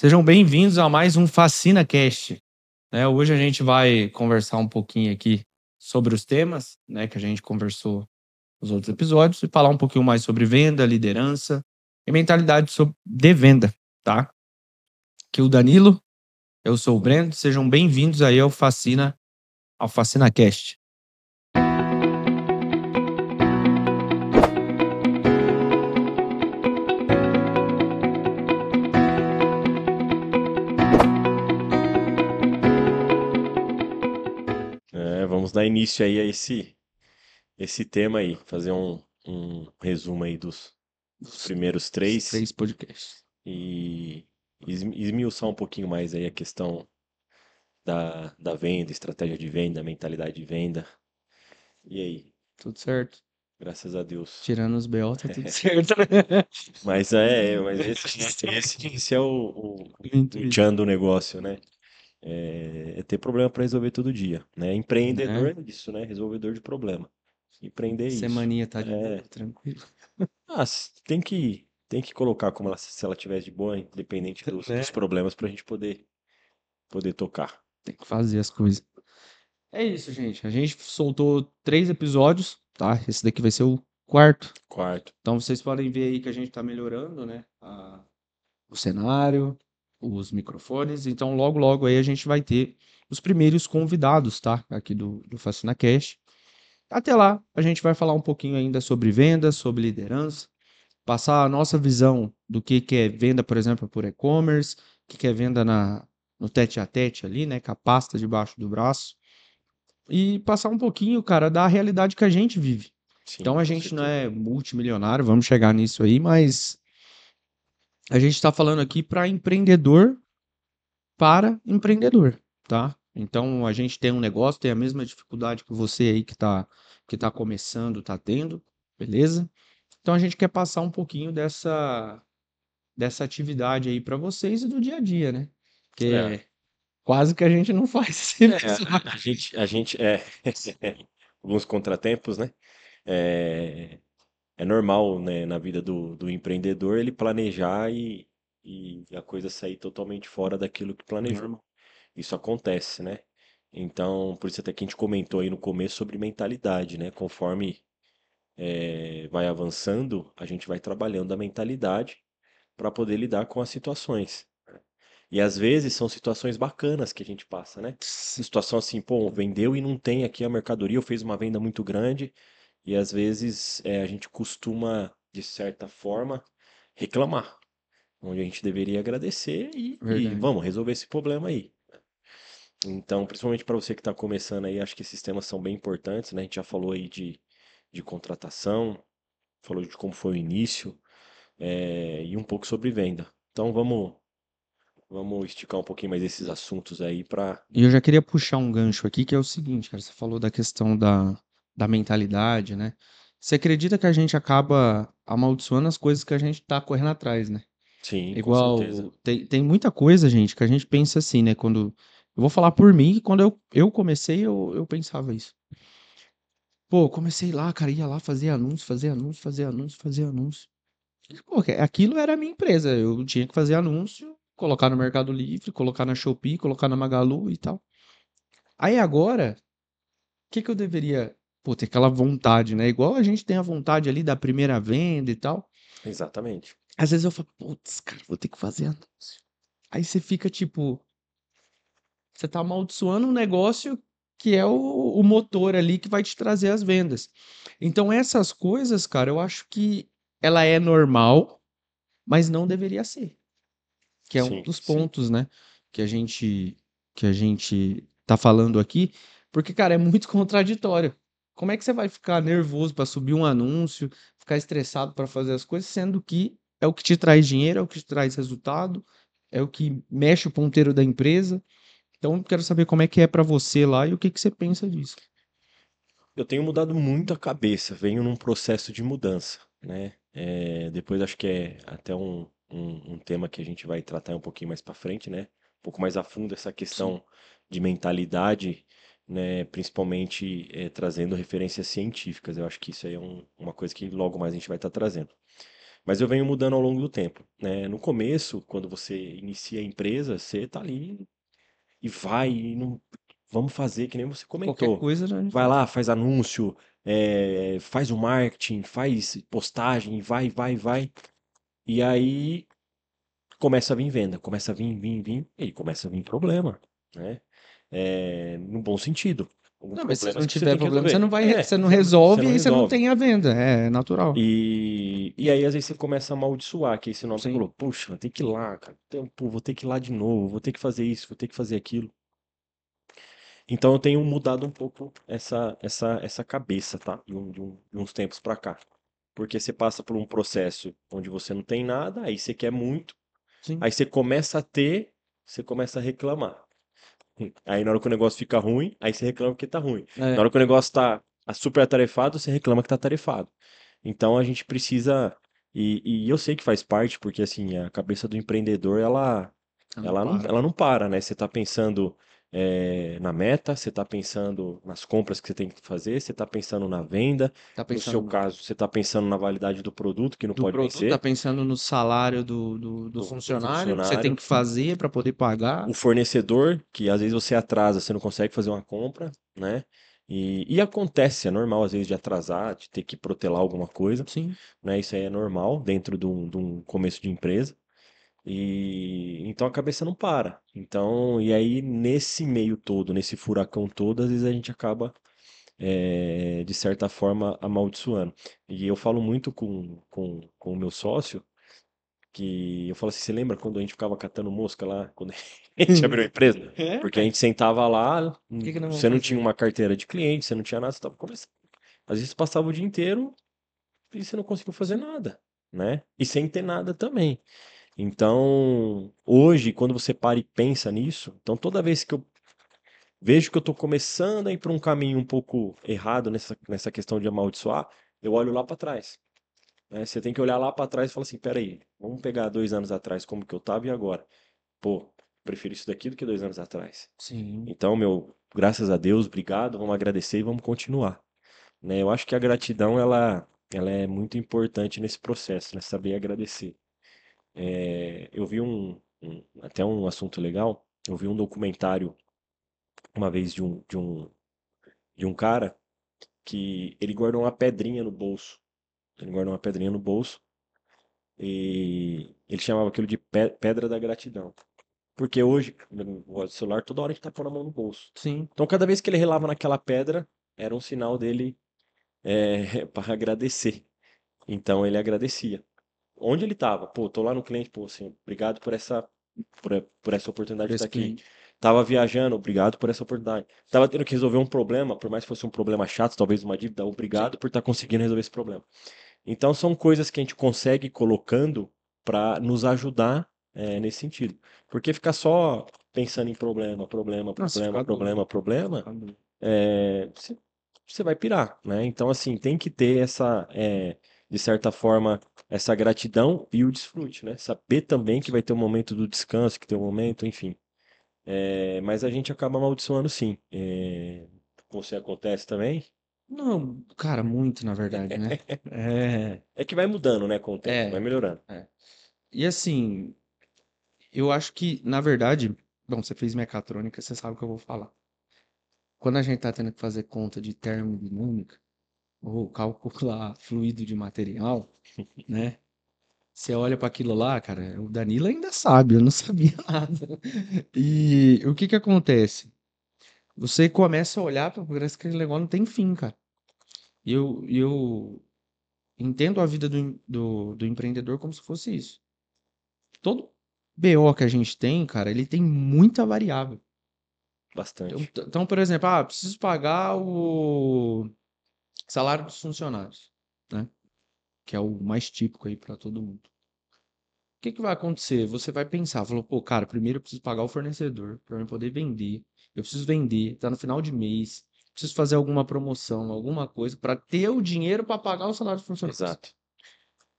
Sejam bem-vindos a mais um Fascina Cast. Hoje a gente vai conversar um pouquinho aqui sobre os temas, que a gente conversou nos outros episódios e falar um pouquinho mais sobre venda, liderança e mentalidade de venda, tá? Aqui é o Danilo, eu sou o Breno, sejam bem-vindos aí ao Fascina Cast. Vamos dar início aí a esse tema aí, fazer um resumo aí dos primeiros três Três podcasts. e esmiuçar um pouquinho mais aí a questão da venda, estratégia de venda, mentalidade de venda. E aí, Tudo certo. graças a Deus. Tirando os BO, tá tudo certo, né? Mas esse é o Intuito. tchan do negócio, né? É ter problema para resolver todo dia, né? Empreendedor é isso, né? Resolvedor de problema. Empreender é isso. Semaninha tá de É, boa, tranquilo. tem que colocar como se ela tivesse de boa, independente dos problemas, pra gente poder tocar. Tem que fazer as coisas. É isso, gente. A gente soltou 3 episódios, tá? Esse daqui vai ser o quarto. Quarto. Então vocês podem ver aí que a gente tá melhorando, né? O cenário, os microfones. Então logo, logo aí a gente vai ter os primeiros convidados, tá? Aqui do Fascina Cash. Até lá, a gente vai falar um pouquinho ainda sobre vendas, sobre liderança, passar a nossa visão do que é venda, por exemplo, por e-commerce, o que é venda no tete a tete ali, né? Com a pasta debaixo do braço. E passar um pouquinho, cara, da realidade que a gente vive. Sim, Então a com gente não certeza. é multimilionário, vamos chegar nisso aí, mas a gente está falando aqui para empreendedor, tá? Então a gente tem um negócio, tem a mesma dificuldade que você aí que tá começando, tá tendo, beleza? Então a gente quer passar um pouquinho dessa atividade aí para vocês e do dia a dia, né? É, Porque quase que a gente não faz esse a episódio. gente, a gente alguns contratempos, né? É, é normal, né, na vida do empreendedor ele planejar e a coisa sair totalmente fora daquilo que planejou. Isso acontece, né? Então, por isso até que a gente comentou aí no começo sobre mentalidade, né? Conforme vai avançando, a gente vai trabalhando a mentalidade para poder lidar com as situações. E às vezes são situações bacanas que a gente passa, né? Situação assim, pô, vendeu e não tem aqui a mercadoria, ou fez uma venda muito grande, e às vezes a gente costuma, de certa forma, reclamar, onde a gente deveria agradecer e Verdade. vamos resolver esse problema aí. Então, principalmente para você que está começando aí, acho que esses temas são bem importantes, né? A gente já falou aí de contratação, falou de como foi o início, e um pouco sobre venda. Então vamos esticar um pouquinho mais esses assuntos aí para. E eu já queria puxar um gancho aqui, que é o seguinte, cara, você falou da questão da mentalidade, né? Você acredita que a gente acaba amaldiçoando as coisas que a gente tá correndo atrás, né? Sim, com certeza. Igual, tem muita coisa, gente, que a gente pensa assim, né? Eu vou falar por mim, que quando eu comecei, eu pensava isso. Pô, eu comecei lá, cara, ia lá fazer anúncio, fazer anúncio, fazer anúncio, fazer anúncio. E, pô, aquilo era a minha empresa, eu tinha que fazer anúncio, colocar no Mercado Livre, colocar na Shopee, colocar na Magalu e tal. Aí agora, que eu deveria, pô, ter aquela vontade, né? Igual a gente tem a vontade ali da primeira venda e tal. Exatamente. Às vezes eu falo, putz, cara, vou ter que fazer anúncio. Aí você fica tipo, você tá amaldiçoando um negócio que é o motor ali que vai te trazer as vendas. Então essas coisas, cara, eu acho que ela é normal, mas não deveria ser. Que é um Sim, dos sim. pontos, né, que a gente que a gente tá falando aqui, porque, cara, é muito contraditório. Como é que você vai ficar nervoso para subir um anúncio, ficar estressado para fazer as coisas, sendo que é o que te traz dinheiro, é o que te traz resultado, é o que mexe o ponteiro da empresa. Então, eu quero saber como é que é para você lá e o que que você pensa disso. Eu tenho mudado muito a cabeça, venho num processo de mudança, né? Depois acho que é até um tema que a gente vai tratar um pouquinho mais para frente, né? Um pouco mais a fundo essa Sim. questão de mentalidade, né? Principalmente trazendo referências científicas. Eu acho que isso aí é uma coisa que logo mais a gente vai estar trazendo. Mas eu venho mudando ao longo do tempo, né? No começo, quando você inicia a empresa, você tá ali e vai, e não... vamos fazer, que nem você Qualquer comentou. coisa a gente Vai faz. lá, faz anúncio, faz o marketing, faz postagem, vai. E aí começa a vir venda, começa a vir, e aí começa a vir problema, né? No bom sentido. Alguns Não, mas se problemas não que você tiver tem que problema, você resolver. não vai, você não Você resolve e não aí você não resolve. tem a venda. É natural. E aí, às vezes, você começa a amaldiçoar, que esse nome você Sim, falou, puxa, vou ter que ir lá, cara. Pô, vou ter que ir lá de novo, vou ter que fazer isso, vou ter que fazer aquilo. Então eu tenho mudado um pouco essa cabeça, tá? De uns tempos pra cá. Porque você passa por um processo onde você não tem nada, aí você quer muito, sim. aí você começa a ter, você começa a reclamar. Aí na hora que o negócio fica ruim, aí você reclama que tá ruim. Na É, hora que o negócio tá super atarefado, você reclama que tá atarefado. Então a gente precisa, e eu sei que faz parte, porque assim, a cabeça do empreendedor, ela não para. ela não para, né? Você tá pensando na meta, você tá pensando nas compras que você tem que fazer, você tá pensando na venda, Tá no seu pensando caso, você tá pensando na validade do produto, que não do pode produto, tá vencer, pensando no salário do do funcionário que você tem funcionário. que fazer para poder pagar. O fornecedor, que às vezes você atrasa, você não consegue fazer uma compra, né? E acontece, é normal às vezes de atrasar, de ter que protelar alguma coisa, Sim, né? Isso aí é normal dentro de um começo de empresa. E então a cabeça não para. Então, e aí nesse meio todo, nesse furacão todo, às vezes a gente acaba, de certa forma, amaldiçoando. E eu falo muito com o meu sócio, que eu falo assim, você lembra quando a gente ficava catando mosca lá, quando a gente abriu a empresa? é, Porque a pai. gente sentava lá, O que que nós vamos você não tinha fazer? uma carteira de cliente, você não tinha nada, você estava começando. Às vezes você passava o dia inteiro e você não conseguiu fazer Sim. nada, né? E sem ter nada também. Então, hoje, quando você para e pensa nisso, então toda vez que eu vejo que eu estou começando a ir para um caminho um pouco errado nessa questão de amaldiçoar, eu olho lá para trás, né? Você tem que olhar lá para trás e falar assim, peraí, vamos pegar 2 anos atrás como que eu estava e agora? Pô, prefiro isso daqui do que 2 anos atrás. Sim. Então, meu, graças a Deus, obrigado, vamos agradecer e vamos continuar, né? Eu acho que a gratidão, ela é muito importante nesse processo, né? Saber agradecer. Eu vi até um assunto legal, eu vi um documentário uma vez de um cara que ele guardou uma pedrinha no bolso. Ele guardou uma pedrinha no bolso e ele chamava aquilo de pedra da gratidão. Porque hoje, o celular, toda hora a gente tá pondo a mão no bolso. Sim. Então, cada vez que ele relava naquela pedra, era um sinal dele para agradecer. Então, ele agradecia. Onde ele estava? Pô, tô lá no cliente, pô, assim, obrigado por essa oportunidade Por de estar esse aqui. cliente. Tava viajando, obrigado por essa oportunidade. Tava tendo que resolver um problema, por mais que fosse um problema chato, talvez uma dívida, Sim. obrigado por estar conseguindo resolver esse problema. Então são coisas que a gente consegue ir colocando para nos ajudar nesse sentido. Porque ficar só pensando em Nossa, ficar doido. problema, Ficar doido. você vai pirar, né? Então, assim, tem que ter de certa forma, essa gratidão e o desfrute, né? Saber também que vai ter um momento do descanso, que tem um momento, enfim. Mas a gente acaba amaldiçoando sim. Com você acontece também? Não, cara, muito, na verdade, né? É, É que vai mudando, né, com o tempo, vai é, melhorando. é. E assim, eu acho que, na verdade, bom, você fez mecatrônica, você sabe o que eu vou falar. Quando a gente tá tendo que fazer conta de termodinâmica, ou calcular fluido de material, né? Você olha para aquilo lá, cara, o Danilo ainda sabe, eu não sabia nada. E o que que acontece? Você começa a olhar, parece que aquele negócio não tem fim, cara. E eu entendo a vida do empreendedor como se fosse isso. Todo BO que a gente tem, cara, ele tem muita variável. Então, Bastante. então, por exemplo, preciso pagar o salário dos funcionários, né? Que é o mais típico aí para todo mundo. O que que vai acontecer? Você vai pensar, falou, pô, cara, primeiro eu preciso pagar o fornecedor para eu poder vender. Eu preciso vender, tá no final de mês. Preciso fazer alguma promoção, alguma coisa para ter o dinheiro para pagar o salário dos funcionários. Exato.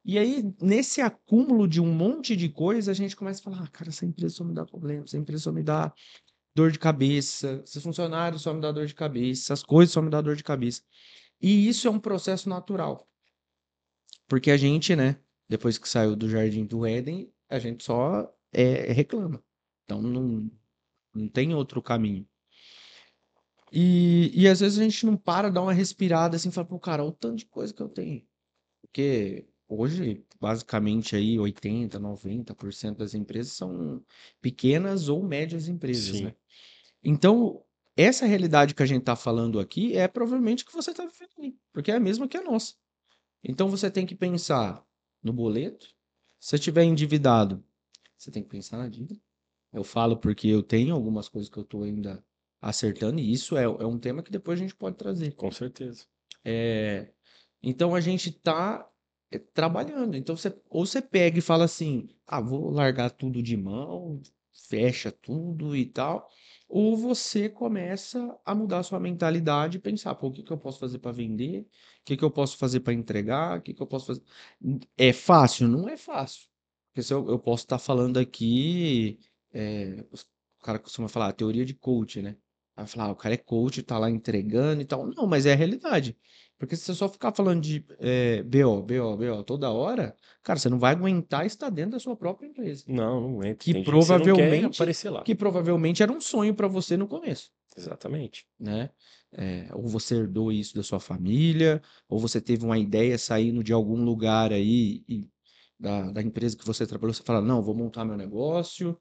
E aí, nesse acúmulo de um monte de coisa, a gente começa a falar, cara, essa empresa só me dá problema, essa empresa só me dá dor de cabeça, esses funcionários só me dá dor de cabeça, essas coisas só me dá dor de cabeça. E isso é um processo natural, porque a gente, né? Depois que saiu do Jardim do Éden, a gente só reclama. Então não tem outro caminho. E às vezes a gente não para, dá uma respirada assim, e fala, pô, cara, olha o tanto de coisa que eu tenho. Porque hoje, basicamente aí 80, 90% das empresas são pequenas ou médias empresas, Sim, né? Então, essa realidade que a gente está falando aqui é provavelmente que você está vivendo aí, porque é a mesma que a nossa. Então você tem que pensar no boleto. Se você estiver endividado, você tem que pensar na dívida. Eu falo porque eu tenho algumas coisas que eu estou ainda acertando, e isso é um tema que depois a gente pode trazer. com certeza. É, então a gente está trabalhando. Então ou você pega e fala assim: ah, vou largar tudo de mão, fecha tudo e tal. Ou você começa a mudar a sua mentalidade e pensar: pô, o que que eu posso fazer para vender? O que que eu posso fazer para entregar? O que que eu posso fazer? É fácil? Não é fácil. Porque se eu posso estar falando aqui, o cara costuma falar, a teoria de coach, né? Vai falar, o cara é coach, tá lá entregando e tal. Não, mas é a realidade. Porque se você só ficar falando de BO, BO, BO toda hora, cara, você não vai aguentar estar dentro da sua própria empresa. Não, não entra. Que Tem dia que você não quer provavelmente, aparecer lá. que provavelmente era um sonho para você no começo, Exatamente. né? Ou você herdou isso da sua família, ou você teve uma ideia saindo de algum lugar aí da empresa que você trabalhou, você fala, não, vou montar meu negócio.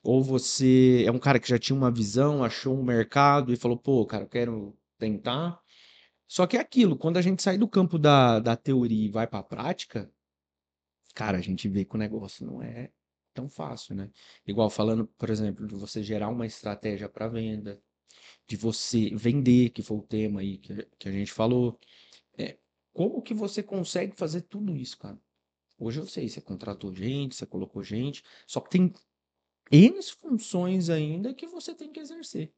Ou você é um cara que já tinha uma visão, achou um mercado e falou, pô, cara, eu quero tentar. Só que é aquilo, quando a gente sai do campo da teoria e vai para a prática, cara, a gente vê que o negócio não é tão fácil, né? Igual falando, por exemplo, de você gerar uma estratégia para venda, de você vender, que foi o tema aí que a gente falou. É, como que você consegue fazer tudo isso, cara? Hoje eu sei, você contratou gente, você colocou gente, só que tem N funções ainda que você tem que exercer,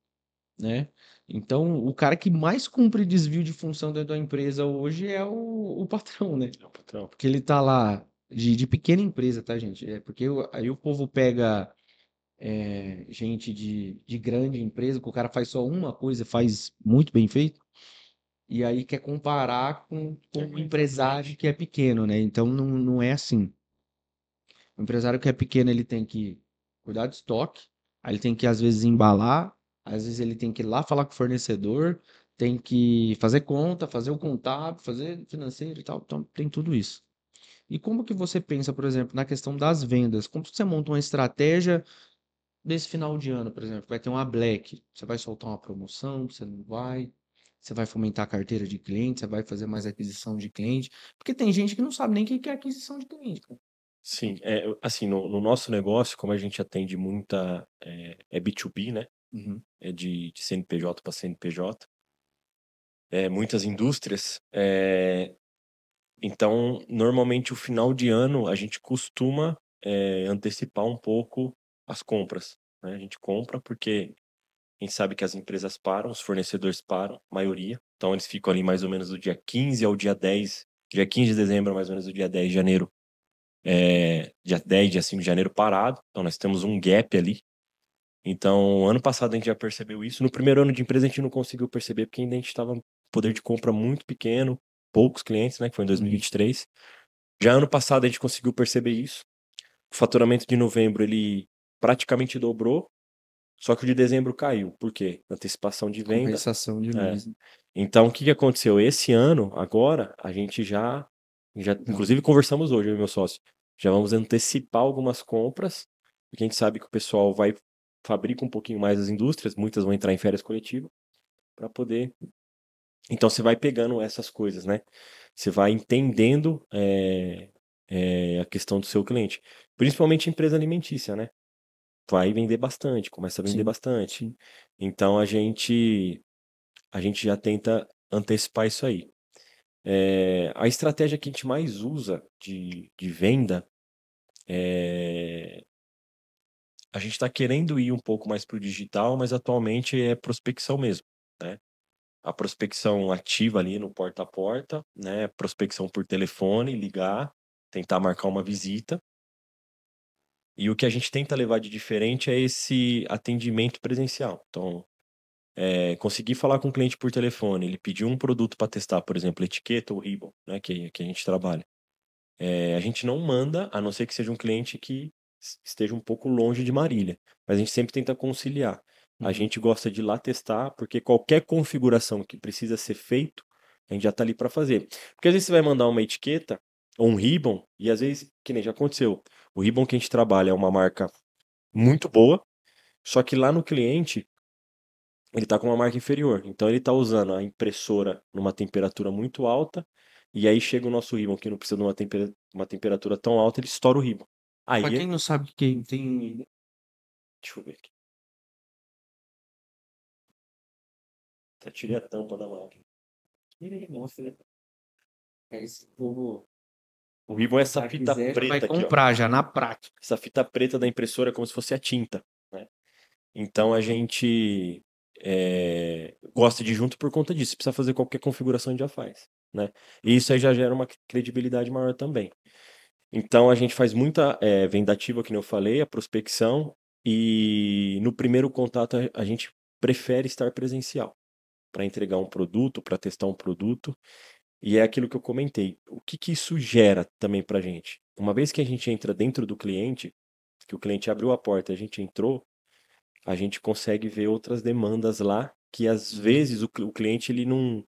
né? Então, o cara que mais cumpre desvio de função dentro da empresa hoje é o patrão, né? É o patrão. Porque ele tá lá de pequena empresa, tá, gente? É porque aí o povo pega gente de grande empresa, que o cara faz só uma coisa, faz muito bem feito, e aí quer comparar com um empresário que é pequeno, né? Então, não é assim. O empresário que é pequeno, ele tem que cuidar do estoque, aí ele tem que, às vezes, embalar, às vezes ele tem que ir lá falar com o fornecedor, tem que fazer conta, fazer o contábil, fazer financeiro e tal. Então, tem tudo isso. E como que você pensa, por exemplo, na questão das vendas? Como você monta uma estratégia desse final de ano, por exemplo? Vai ter uma Black, você vai soltar uma promoção, você não vai? Você vai fomentar a carteira de cliente, você vai fazer mais aquisição de cliente? Porque tem gente que não sabe nem o que que é aquisição de cliente, cara. Sim, assim, no nosso negócio, como a gente atende muita, é B2B, né? Uhum. É de CNPJ para CNPJ, muitas indústrias. Então, normalmente o final de ano a gente costuma antecipar um pouco as compras, né? A gente compra porque a gente sabe que as empresas param, os fornecedores param, a maioria. Então eles ficam ali mais ou menos do dia 15 ao dia 10, dia 15 de dezembro, mais ou menos do dia 10 de janeiro, dia 10, dia 5 de janeiro parado. Então nós temos um gap ali. Então, ano passado a gente já percebeu isso. No primeiro ano de empresa a gente não conseguiu perceber porque ainda a gente estava poder de compra muito pequeno, poucos clientes, né, que foi em Uhum. 2023. Já ano passado a gente conseguiu perceber isso. O faturamento de novembro ele praticamente dobrou, só que o de dezembro caiu. Por quê? Antecipação de venda. Compensação de É. mês, né? Então, o que que aconteceu? Esse ano, agora, a gente já, Não. inclusive conversamos hoje, eu e meu sócio, já vamos antecipar algumas compras, porque a gente sabe que o pessoal fabrica um pouquinho mais as indústrias, muitas vão entrar em férias coletivas, para poder. Então, você vai pegando essas coisas, né? Você vai entendendo a questão do seu cliente, principalmente empresa alimentícia, né? Vai vender bastante, começa a vender Sim, bastante. sim. Então, a gente já tenta antecipar isso aí. A estratégia que a gente mais usa de venda é. A gente está querendo ir um pouco mais para o digital, mas atualmente é prospecção mesmo, né? A prospecção ativa ali no porta a porta, né? Prospecção por telefone, ligar, tentar marcar uma visita. E o que a gente tenta levar de diferente é esse atendimento presencial. Então, conseguir falar com o cliente por telefone, ele pediu um produto para testar, por exemplo, etiqueta ou ribbon, né? Que a gente trabalha. A gente não manda, a não ser que seja um cliente que esteja um pouco longe de Marília. Mas a gente sempre tenta conciliar. A Uhum. gente gosta de ir lá testar, porque qualquer configuração que precisa ser feito, a gente já está ali para fazer. Porque às vezes você vai mandar uma etiqueta ou um ribbon, e às vezes, que nem já aconteceu, o ribbon que a gente trabalha é uma marca muito boa, só que lá no cliente ele está com uma marca inferior. Então ele está usando a impressora numa temperatura muito alta, e aí chega o nosso ribbon que não precisa de uma temperatura tão alta, ele estoura o ribbon. Pra Aí, quem não sabe o que tem. deixa eu ver aqui. Até tirei a tampa da máquina. Nossa, esse povo O ribbon é essa já fita quiser, já vai preta aqui, ó. comprar já na prática. Essa fita preta da impressora é como se fosse a tinta, né? Então a gente gosta de ir junto por conta disso. Se precisar fazer qualquer configuração, a gente já faz, né? E isso aí já gera uma credibilidade maior também. Então a gente faz muita vendativa, que nem eu falei, a prospecção, e no primeiro contato a gente prefere estar presencial para entregar um produto, para testar um produto, e é aquilo que eu comentei. O que que isso gera também para a gente? Uma vez que a gente entra dentro do cliente, que o cliente abriu a porta, a gente entrou, a gente consegue ver outras demandas lá que às vezes o cliente ele não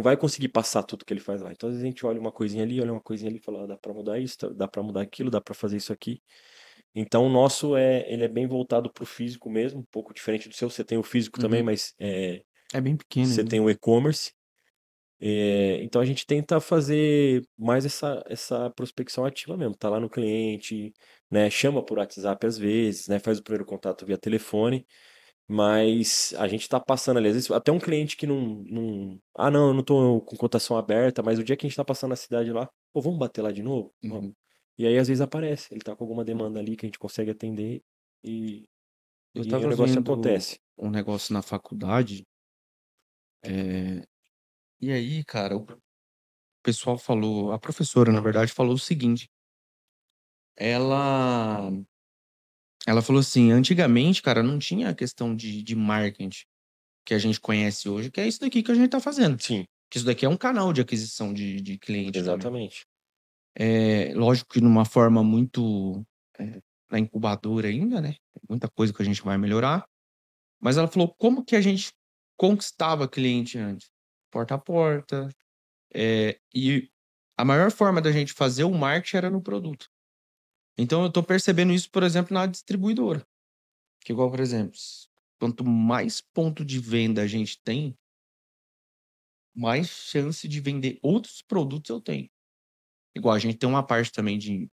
vai conseguir passar tudo que ele faz lá. Então às vezes a gente olha uma coisinha ali, olha uma coisinha ali, e fala, dá para mudar isso, dá para mudar aquilo, dá para fazer isso aqui. Então o nosso ele é bem voltado para o físico mesmo, um pouco diferente do seu. Você tem o físico também, Uhum. mas É bem pequeno você ainda. tem o e-commerce. Então a gente tenta fazer mais essa prospecção ativa mesmo, tá lá no cliente, né? Chama por WhatsApp às vezes, né? Faz o primeiro contato via telefone. Mas a gente tá passando ali, às vezes, até um cliente que Ah, não, eu não tô com cotação aberta, mas o dia que a gente tá passando na cidade lá, pô, vamos bater lá de novo? Vamos. Uhum. E aí, às vezes, aparece, ele tá com alguma demanda ali que a gente consegue atender e, Eu e aí o tava negócio vendo acontece. um negócio na faculdade, é, e aí, cara, o pessoal falou, a professora, na verdade, falou o seguinte: ela, ela falou assim, antigamente, cara, não tinha a questão de marketing que a gente conhece hoje, que é isso daqui que a gente tá fazendo. Sim, Que isso daqui é um canal de aquisição de cliente também. exatamente. É, lógico que numa forma muito na incubadora ainda, né? Muita coisa que a gente vai melhorar. Mas ela falou como que a gente conquistava cliente antes? Porta a porta. E a maior forma da gente fazer o marketing era no produto. Então eu tô percebendo isso, por exemplo, na distribuidora. Que igual, por exemplo, quanto mais ponto de venda a gente tem, mais chance de vender outros produtos eu tenho. Igual a gente tem uma parte também de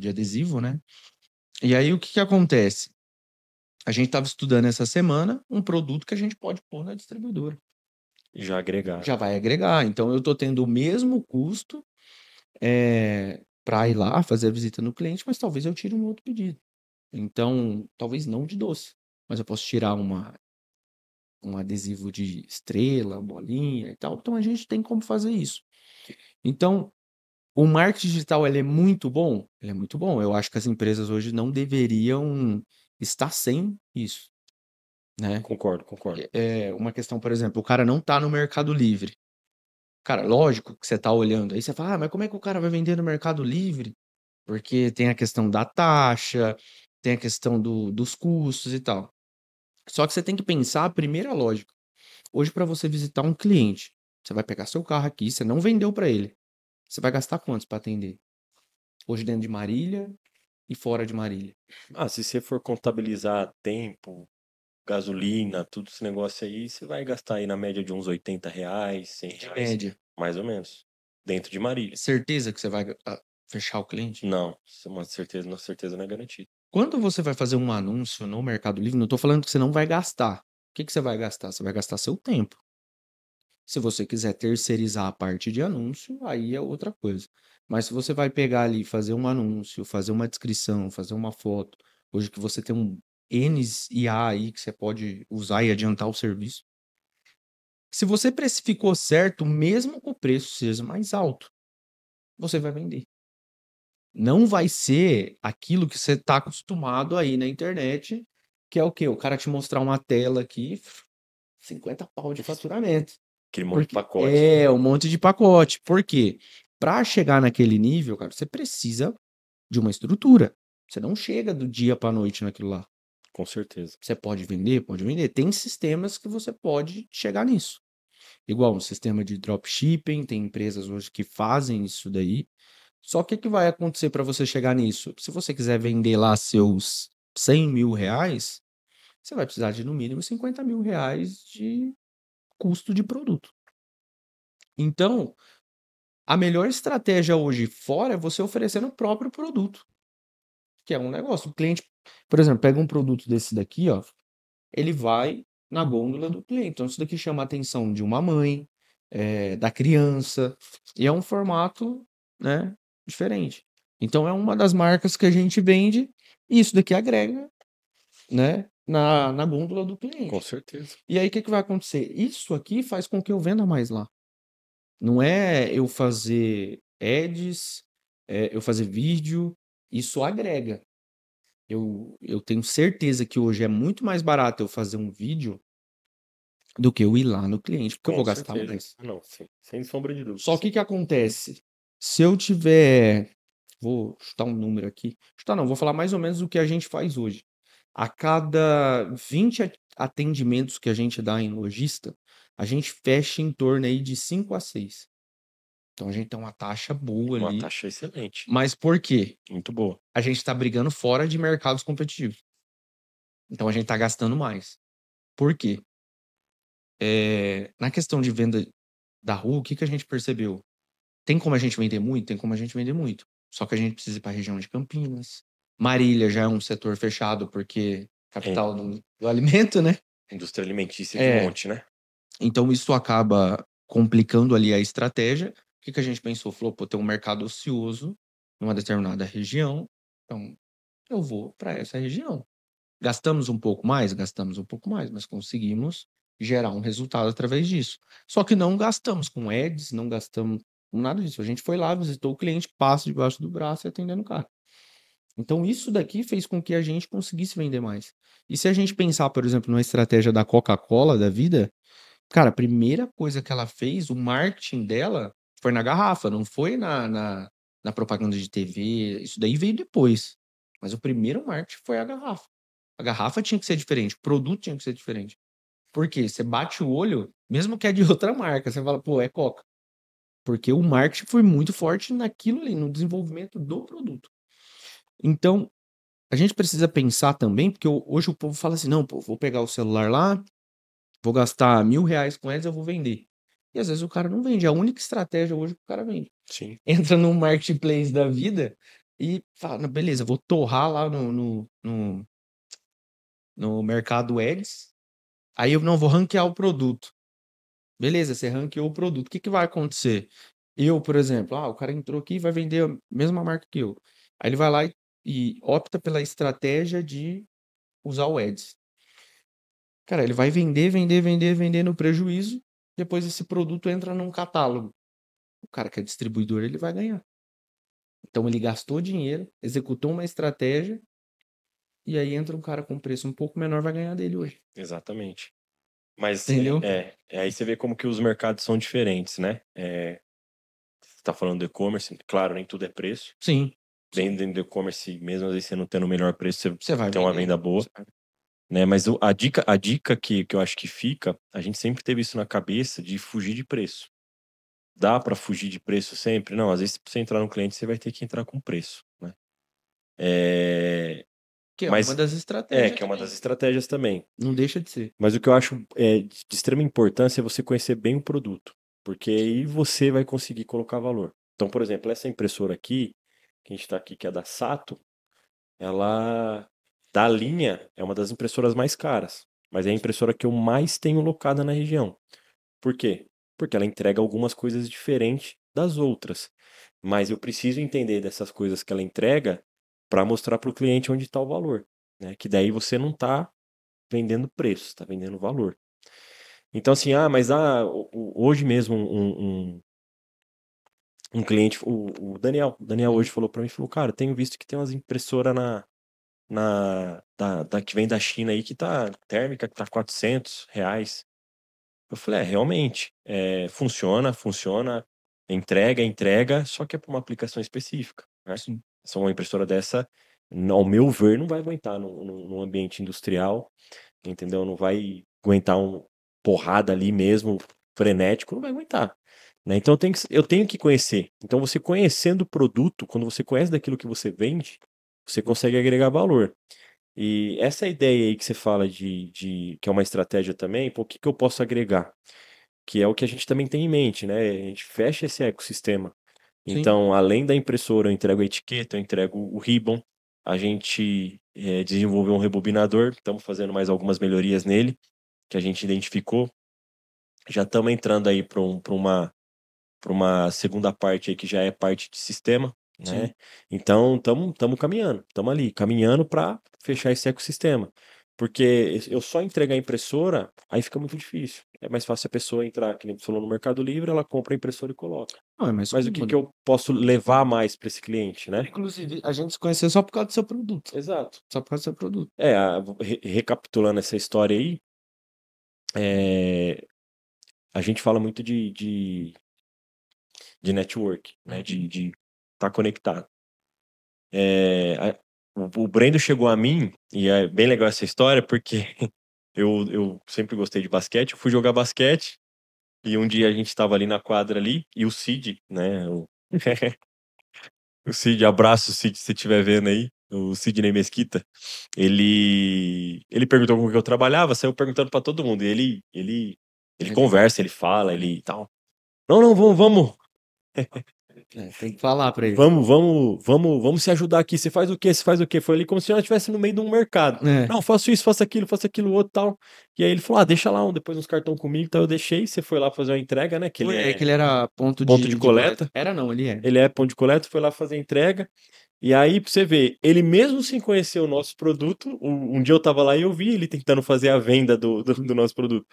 adesivo, né? E aí o que que acontece? A gente estava estudando essa semana um produto que a gente pode pôr na distribuidora. Já agregar. Já vai agregar. Então eu estou tendo o mesmo custo para ir lá fazer a visita no cliente, mas talvez eu tire um outro pedido. Então, talvez não de doce, mas eu posso tirar um adesivo de estrela, bolinha e tal. Então a gente tem como fazer isso. Então, o marketing digital ele é muito bom? Ele é muito bom. Eu acho que as empresas hoje não deveriam estar sem isso, né? Concordo, concordo. É uma questão, por exemplo, o cara não está no Mercado Livre. Cara, lógico que você está olhando aí, você fala, mas como é que o cara vai vender no Mercado Livre? Porque tem a questão da taxa, tem a questão dos custos e tal. Só que você tem que pensar a primeira lógica. Hoje, para você visitar um cliente, você vai pegar seu carro aqui, você não vendeu para ele. Você vai gastar quantos para atender? Hoje dentro de Marília e fora de Marília. Ah, se você for contabilizar tempo, gasolina, tudo esse negócio aí, você vai gastar aí na média de uns R$ 80, R$ 100, De média. mais ou menos, dentro de Marília. Certeza que você vai fechar o cliente? Não, isso é uma certeza não é garantida. Quando você vai fazer um anúncio no Mercado Livre, não estou falando que você não vai gastar. O que que você vai gastar? Você vai gastar seu tempo. Se você quiser terceirizar a parte de anúncio, aí é outra coisa. Mas se você vai pegar ali, fazer um anúncio, fazer uma descrição, fazer uma foto, hoje que você tem um N IA aí que você pode usar e adiantar o serviço. Se você precificou certo, mesmo que o preço seja mais alto, você vai vender. Não vai ser aquilo que você está acostumado aí na internet, que é o quê? O cara te mostrar uma tela aqui, 50 pau de faturamento. Aquele monte de Porque pacote. é um monte de pacote. Por quê? Para chegar naquele nível, cara, você precisa de uma estrutura. Você não chega do dia para a noite naquilo lá. Com certeza. Você pode vender? Pode vender. Tem sistemas que você pode chegar nisso. Igual um sistema de dropshipping, tem empresas hoje que fazem isso daí. Só que o que vai acontecer para você chegar nisso? Se você quiser vender lá seus 100 mil reais, você vai precisar de no mínimo 50 mil reais de custo de produto. Então, a melhor estratégia hoje fora é você oferecer no próprio produto, que é um negócio. O cliente, por exemplo, pega um produto desse daqui, ó, ele vai na gôndola do cliente. Então, isso daqui chama a atenção de uma mãe, da criança, e é um formato, né, diferente. Então, é uma das marcas que a gente vende, e isso daqui agrega, né, na gôndola do Com cliente. certeza. E aí, o que que vai acontecer? Isso aqui faz com que eu venda mais lá. Não é eu fazer ads, eu fazer vídeo, isso agrega. Eu tenho certeza que hoje é muito mais barato eu fazer um vídeo do que eu ir lá no cliente, porque eu Com vou gastar certeza. mais. Não, sem sombra de Só dúvidas. que acontece? Se eu tiver, vou chutar um número aqui, chutar não, vou falar mais ou menos o que a gente faz hoje. A cada 20 atendimentos que a gente dá em lojista, a gente fecha em torno aí de 5 a 6. Então a gente tem uma taxa boa Uma ali. taxa excelente. Mas por quê? Muito boa. A gente está brigando fora de mercados competitivos. Então a gente está gastando mais. Por quê? Na questão de venda da rua, o que que a gente percebeu? Tem como a gente vender muito? Tem como a gente vender muito. Só que a gente precisa ir para a região de Campinas. Marília já é um setor fechado, porque É, capital do alimento, né? indústria alimentícia de É, monte, né? então isso acaba complicando ali a estratégia. O que que a gente pensou? Falou, pô, tem um mercado ocioso numa determinada região, então eu vou para essa região. Gastamos um pouco mais? Gastamos um pouco mais, mas conseguimos gerar um resultado através disso. Só que não gastamos com ads, não gastamos com nada disso. A gente foi lá, visitou o cliente, passa debaixo do braço e atendendo o cara. Então, isso daqui fez com que a gente conseguisse vender mais. E se a gente pensar, por exemplo, numa estratégia da Coca-Cola da vida, cara, a primeira coisa que ela fez, o marketing dela, foi na garrafa, não foi na propaganda de TV. Isso daí veio depois. Mas o primeiro marketing foi a garrafa. A garrafa tinha que ser diferente, o produto tinha que ser diferente. Por quê? Você bate o olho, mesmo que é de outra marca, você fala, pô, é Coca. Porque o marketing foi muito forte naquilo ali, no desenvolvimento do produto. Então, a gente precisa pensar também, porque hoje o povo fala assim, não, pô, vou pegar o celular lá, vou gastar R$ 1.000 com eles, eu vou vender. E às vezes o cara não vende. É a única estratégia hoje que o cara vende. Sim. Entra num marketplace da vida e fala, "Não, beleza, vou torrar lá no mercado Ads. Aí eu não vou ranquear o produto. Beleza, você ranqueou o produto. O que que vai acontecer? Eu, por exemplo, o cara entrou aqui e vai vender a mesma marca que eu. Aí ele vai lá e opta pela estratégia de usar o Ads. Cara, ele vai vender, vender, vender, vender no prejuízo. Depois esse produto entra num catálogo. O cara que é distribuidor, ele vai ganhar. Então ele gastou dinheiro, executou uma estratégia e aí entra um cara com preço um pouco menor, vai ganhar dele hoje. Exatamente. Mas Entendeu? aí você vê como que os mercados são diferentes, né? Você tá falando do e-commerce, claro, nem tudo é preço. Sim. Dentro do e-commerce, mesmo às vezes você não tendo o melhor preço, você Você vai tem uma vender. venda boa, né? Mas a dica que eu acho que fica, a gente sempre teve isso na cabeça de fugir de preço. Dá para fugir de preço sempre? Não, às vezes pra você entrar no cliente, você vai ter que entrar com preço, né? Que é uma Mas das estratégias que é uma também. das estratégias também. Não deixa de ser. Mas o que eu acho de extrema importância é você conhecer bem o produto, porque aí você vai conseguir colocar valor. Então, por exemplo, essa impressora aqui, que a gente está aqui, que é da Sato, ela, da linha, é uma das impressoras mais caras, mas é a impressora que eu mais tenho locada na região. Por quê? Porque ela entrega algumas coisas diferentes das outras, mas eu preciso entender dessas coisas que ela entrega para mostrar para o cliente onde está o valor, né? Que daí você não está vendendo preço, está vendendo valor. Então, assim, mas hoje mesmo um cliente, o Daniel hoje falou para mim, falou, cara, tenho visto que tem umas impressoras que vem da China aí que tá térmica, que tá R$ 400. Eu falei, realmente, funciona, entrega, só que é para uma aplicação específica, né? Sim. Só uma impressora dessa, ao meu ver, não vai aguentar num ambiente industrial, entendeu? Não vai aguentar porrada ali mesmo, frenético, não vai aguentar, né? Então eu tenho que conhecer. Então você conhecendo o produto, quando você conhece daquilo que você vende, você consegue agregar valor. E essa ideia aí que você fala que é uma estratégia também, pô, o que que eu posso agregar? Que é o que a gente também tem em mente, né? A gente fecha esse ecossistema. Sim. Então, além da impressora, eu entrego a etiqueta, eu entrego o ribbon, a gente desenvolveu um rebobinador, estamos fazendo mais algumas melhorias nele, que a gente identificou. Já estamos entrando aí para uma segunda parte aí que já é parte de sistema, Sim. né? Então, estamos caminhando, estamos ali, caminhando para fechar esse ecossistema. Porque eu só entregar a impressora, aí fica muito difícil. É mais fácil a pessoa entrar, que nem você falou, no Mercado Livre, ela compra a impressora e coloca. Não, é mais Mas o que que cômodo. eu posso levar mais para esse cliente, né? Inclusive, a gente se conheceu só por causa do seu produto. Exato. Só por causa do seu produto. Recapitulando essa história aí, é, a gente fala muito de network, né? De estar conectado. O Brendo chegou a mim, e é bem legal essa história, porque eu sempre gostei de basquete, eu fui jogar basquete, e um dia a gente estava ali na quadra ali, e o Cid, né? O Cid, abraço Cid, se você estiver vendo aí, o Sidney Mesquita, ele perguntou com o que eu trabalhava, saiu perguntando pra todo mundo, e ele Ele- conversa, ele fala, ele tal. Não, não, vamos, tem que falar pra ele. vamos se ajudar aqui. Você faz o quê? Você faz o quê? Foi ali como se nós estivesse no meio de um mercado. É. Não, faço isso, faço aquilo, outro tal. E aí ele falou: ah, deixa lá depois uns cartão comigo. Então eu deixei. Você foi lá fazer uma entrega, né? Que ele É que é ele era ponto ponto de de coleta. coleta. Era não, ele é. Ele é ponto de coleta, foi lá fazer a entrega. E aí, pra você ver, ele mesmo sem conhecer o nosso produto, um dia eu tava lá e eu vi ele tentando fazer a venda do nosso produto.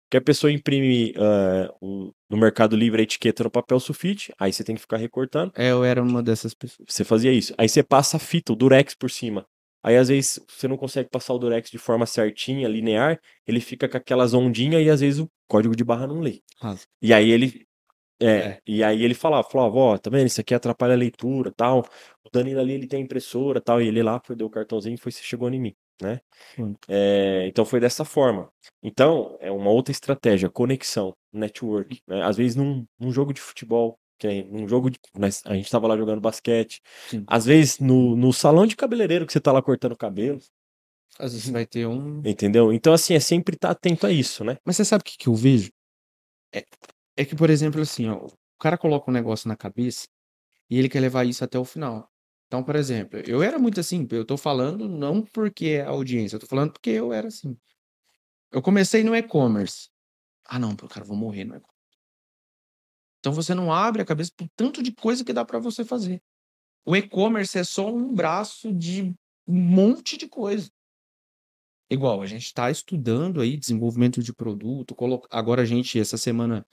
Que a pessoa imprime no Mercado Livre a etiqueta no papel sulfite, aí você tem que ficar recortando. É, eu era uma dessas pessoas. Você fazia isso. Aí você passa a fita, o durex por cima. Aí às vezes você não consegue passar o durex de forma certinha, linear, ele fica com aquelas ondinhas e às vezes o código de barra não lê. Rasa. E aí ele É. e aí ele falava, ó, tá vendo? Isso aqui atrapalha a leitura, tal. O Danilo ali, ele tem impressora, tal. E ele lá, deu o cartãozinho e chegou em mim, né? Hum. Então foi dessa forma. Então, é uma outra estratégia, conexão, network, né? Às vezes num jogo de futebol, num jogo a gente tava lá jogando basquete. Sim. Às vezes no salão de cabeleireiro que você tá lá cortando o cabelo, Às vezes vai ter um. entendeu? Então, assim, é sempre estar atento a isso, né? Mas você sabe o que que eu vejo? É, é que, por exemplo, assim, ó, o cara coloca um negócio na cabeça e ele quer levar isso até o final. Então, por exemplo, eu era muito assim, eu tô falando não porque é a audiência, eu tô falando porque eu era assim. Eu comecei no e-commerce. Ah, não, cara, eu vou morrer no e-commerce. Então você não abre a cabeça pro tanto de coisa que dá pra você fazer. O e-commerce é só um braço de um monte de coisa. Igual, a gente está estudando aí desenvolvimento de produto, agora a gente, essa semana,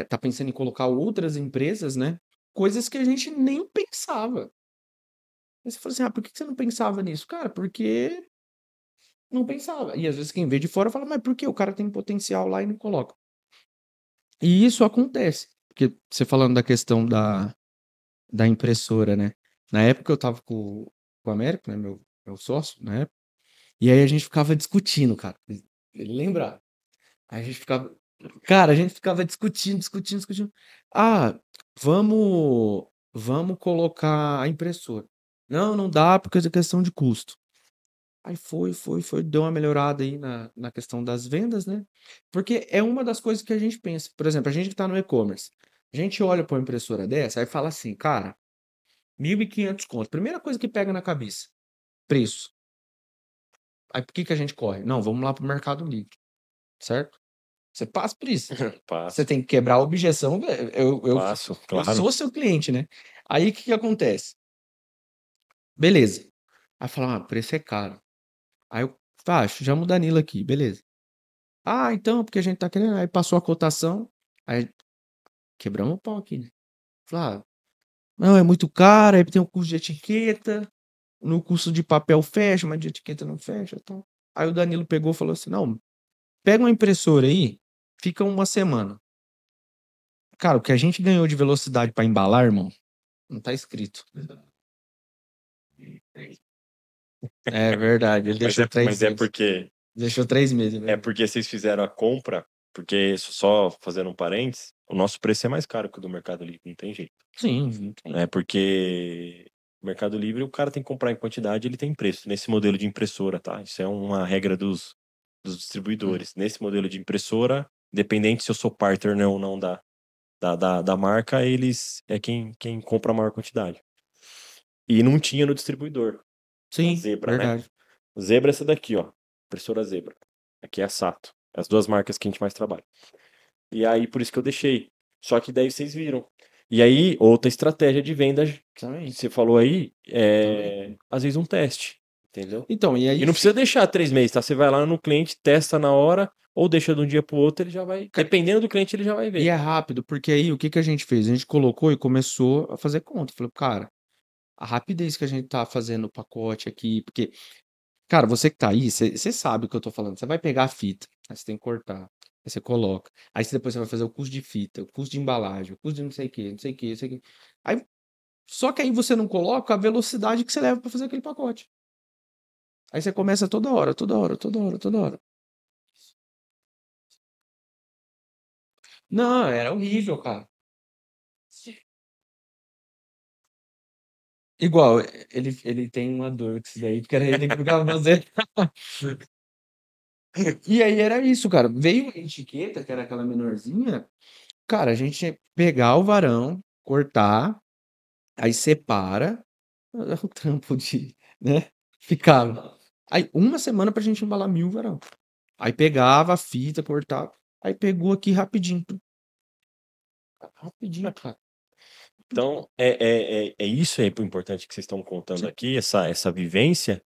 tá pensando em colocar outras empresas, né? Coisas que a gente nem pensava. Aí você fala assim, por que você não pensava nisso? Cara, porque não pensava. E às vezes quem vê de fora fala, mas por que o cara tem potencial lá e não coloca? E isso acontece. Porque você falando da questão da impressora, né? Na época eu tava com o Américo, né? Meu sócio, na época. E aí a gente ficava discutindo, cara. Ele lembra? Aí a gente ficava. Cara, a gente ficava discutindo. Ah, vamos colocar a impressora. Não, não dá porque é questão de custo. Aí foi, deu uma melhorada aí na questão das vendas, né? Porque é uma das coisas que a gente pensa. Por exemplo, a gente que tá no e-commerce, a gente olha para uma impressora dessa, aí fala assim, cara, 1.500 conto. Primeira coisa que pega na cabeça, preço. Aí por que que a gente corre? Não, vamos lá pro Mercado Livre, certo? Você passa por isso. Você Passo, tem que quebrar a objeção. passo, Eu claro. sou seu cliente, né? Aí o que que acontece? Beleza. Aí fala, preço é caro. Aí eu, chama o Danilo aqui, beleza. Então, porque a gente tá querendo. Aí passou a cotação. Aí quebramos o pau aqui, né? Falei, não, é muito caro. Aí tem o custo de etiqueta. No custo de papel fecha, mas de etiqueta não fecha. Então. Aí o Danilo pegou e falou assim: não, pega uma impressora aí, fica uma semana. Cara, o que a gente ganhou de velocidade pra embalar, irmão, não tá escrito. É verdade, ele Mas deixou 3 mas é meses. porque Deixou 3 meses, é é verdade. porque vocês fizeram a compra, porque só fazendo um parênteses, o nosso preço é mais caro que o do Mercado Livre, não tem jeito. Sim, não tem. É porque o Mercado Livre o cara tem que comprar em quantidade, ele tem preço. Nesse modelo de impressora, tá? Isso é uma regra dos distribuidores. Nesse modelo de impressora, independente se eu sou partner ou não da marca, eles é quem compra a maior quantidade. E não tinha no distribuidor. A Sim, Zebra, né? verdade. Zebra é essa daqui, ó. Impressora Zebra. Aqui é a Sato. As duas marcas que a gente mais trabalha. E aí, por isso que eu deixei. Só que daí vocês viram. E aí, outra estratégia de venda que Também, você falou aí também. é, às vezes, um teste. Entendeu? Então, e E aí não precisa deixar 3 meses, tá? Você vai lá no cliente, testa na hora, ou deixa de um dia pro outro, ele já vai. Dependendo do cliente, ele já vai e ver. é rápido, porque aí o que que a gente fez? A gente colocou e começou a fazer conta. Falou, cara, a rapidez que a gente tá fazendo o pacote aqui, porque, cara, você que tá aí, você sabe o que eu tô falando. Você vai pegar a fita, aí você tem que cortar, aí você coloca. Aí depois você vai fazer o custo de fita, o custo de embalagem, o custo de não sei o quê, não sei o quê, não sei o quê. Aí, só que aí você não coloca a velocidade que você leva pra fazer aquele pacote. Aí você começa toda hora, toda hora, toda hora, toda hora. Não, era horrível, cara. Igual, ele tem uma dor com isso daí, porque era ele que ficava fazendo. E aí era isso, cara. Veio a etiqueta, que era aquela menorzinha. Cara, a gente tinha que pegar o varão, cortar, aí separa. O trampo de, né? Ficava. Aí, uma semana pra gente embalar 1000 varão. Aí pegava a fita, cortava. Aí pegou aqui rapidinho. Rapidinho, cara. Então, é isso aí importante que vocês estão contando Sim, aqui, essa vivência,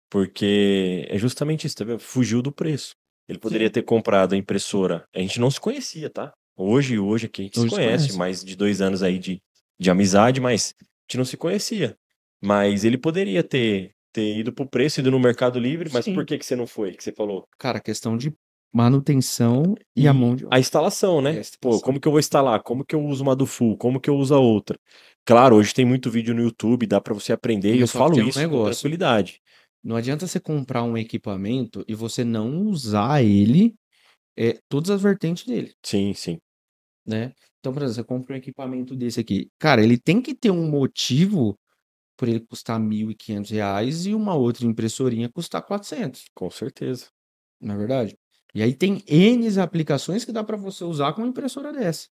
porque é justamente isso, tá vendo? Fugiu do preço. Ele poderia sim. ter comprado a impressora. A gente não se conhecia, tá? Hoje aqui a gente se Hoje se conhece, conhece. mais de 2 anos aí de amizade, mas a gente não se conhecia. Mas ele poderia ter ido pro preço, ido no Mercado Livre, mas por Sim. que você não foi? Que você falou? Cara, questão de manutenção e a E mão de a obra. instalação, E a né? Pô, instalação. como que eu vou instalar? Como que eu uso uma do Full? Como que eu uso a outra? Claro, hoje tem muito vídeo no YouTube, dá pra você aprender, e eu Mas só que falo tem um isso com negócio. tranquilidade. Não adianta você comprar um equipamento e você não usar ele, todas as vertentes dele, Sim, sim, né? Então, por exemplo, você compra um equipamento desse aqui. Cara, ele tem que ter um motivo por ele custar R$ 1.500 e uma outra impressorinha custar 400, com certeza. não é verdade? E aí tem N aplicações que dá para você usar com uma impressora dessa.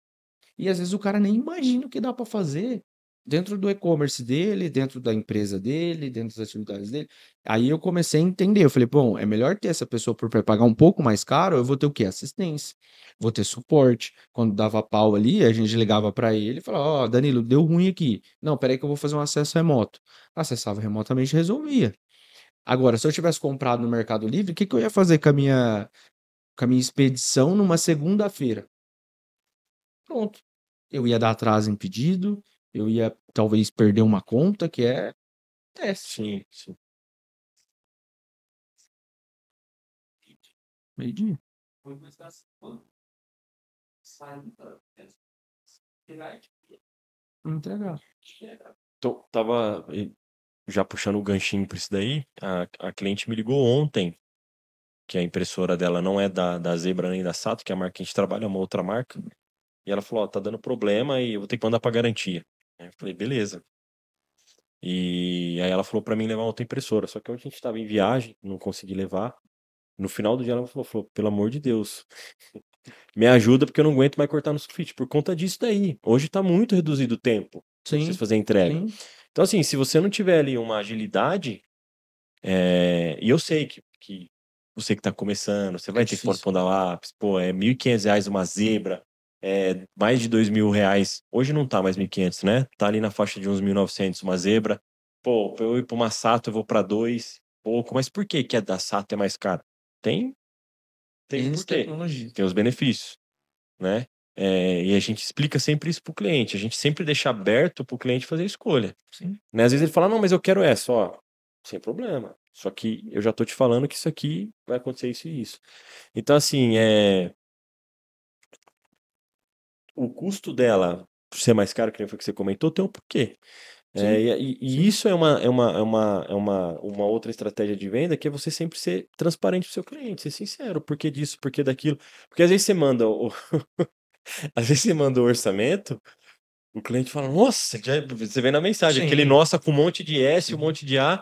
E às vezes o cara nem imagina o que dá para fazer dentro do e-commerce dele, dentro da empresa dele, dentro das atividades dele. Aí eu comecei a entender, eu falei, bom, é melhor ter essa pessoa por pagar um pouco mais caro, eu vou ter o quê? Assistência, vou ter suporte. Quando dava pau ali, a gente ligava para ele e falava, ó, Danilo, deu ruim aqui. Não, peraí que eu vou fazer um acesso remoto. Acessava remotamente e resolvia. Agora, se eu tivesse comprado no Mercado Livre, o que que eu ia fazer com a minha expedição numa segunda-feira? Pronto. Eu ia dar atraso em pedido, eu ia talvez perder uma conta, que é teste. Sim, sim. Meio-dia. Entregar. Então, tava já puxando o ganchinho pra isso daí, a cliente me ligou ontem, que a impressora dela não é da Zebra nem da Sato, que é a marca que a gente trabalha, é uma outra marca. E ela falou, ó, tá dando problema e eu vou ter que mandar pra garantia. Aí eu falei, beleza. E aí ela falou pra mim levar outra impressora. Só que hoje a gente tava em viagem, não consegui levar. No final do dia ela falou, pelo amor de Deus, me ajuda porque eu não aguento mais cortar no sulfite. Por conta disso daí. Hoje tá muito reduzido o tempo pra vocês Sim, fazerem a entrega. sim. Então assim, se você não tiver ali uma agilidade, e eu sei que você que tá começando, você É vai ter que pôr difícil. ponta lápis, pô, é R$ 1.500 uma zebra, mais de R$ 2.000. Hoje não tá mais 1.500, né? Tá ali na faixa de uns 1.900 uma zebra. Pô, pra eu ir pra uma Sato, eu vou pra dois, pouco. Mas por que que a da Sato é mais cara? Tem, tem um N porquê. tecnologia. Tem os benefícios, né? E a gente explica sempre isso pro cliente. A gente sempre deixa aberto pro cliente fazer a escolha. Sim. Né? Às vezes ele fala, não, mas eu quero essa, ó. Sem problema. Só que eu já tô te falando que isso aqui vai acontecer isso e isso. Então, assim, o custo dela ser mais caro, que nem foi que você comentou, tem um porquê. Sim, E sim. isso uma outra estratégia de venda, que é você sempre ser transparente pro seu cliente, ser sincero, por que disso, por que daquilo. Porque às vezes você manda às vezes você manda o orçamento, o cliente fala, nossa, você vê na mensagem, aquele Sim, nossa com um monte de S, um sim. monte de A.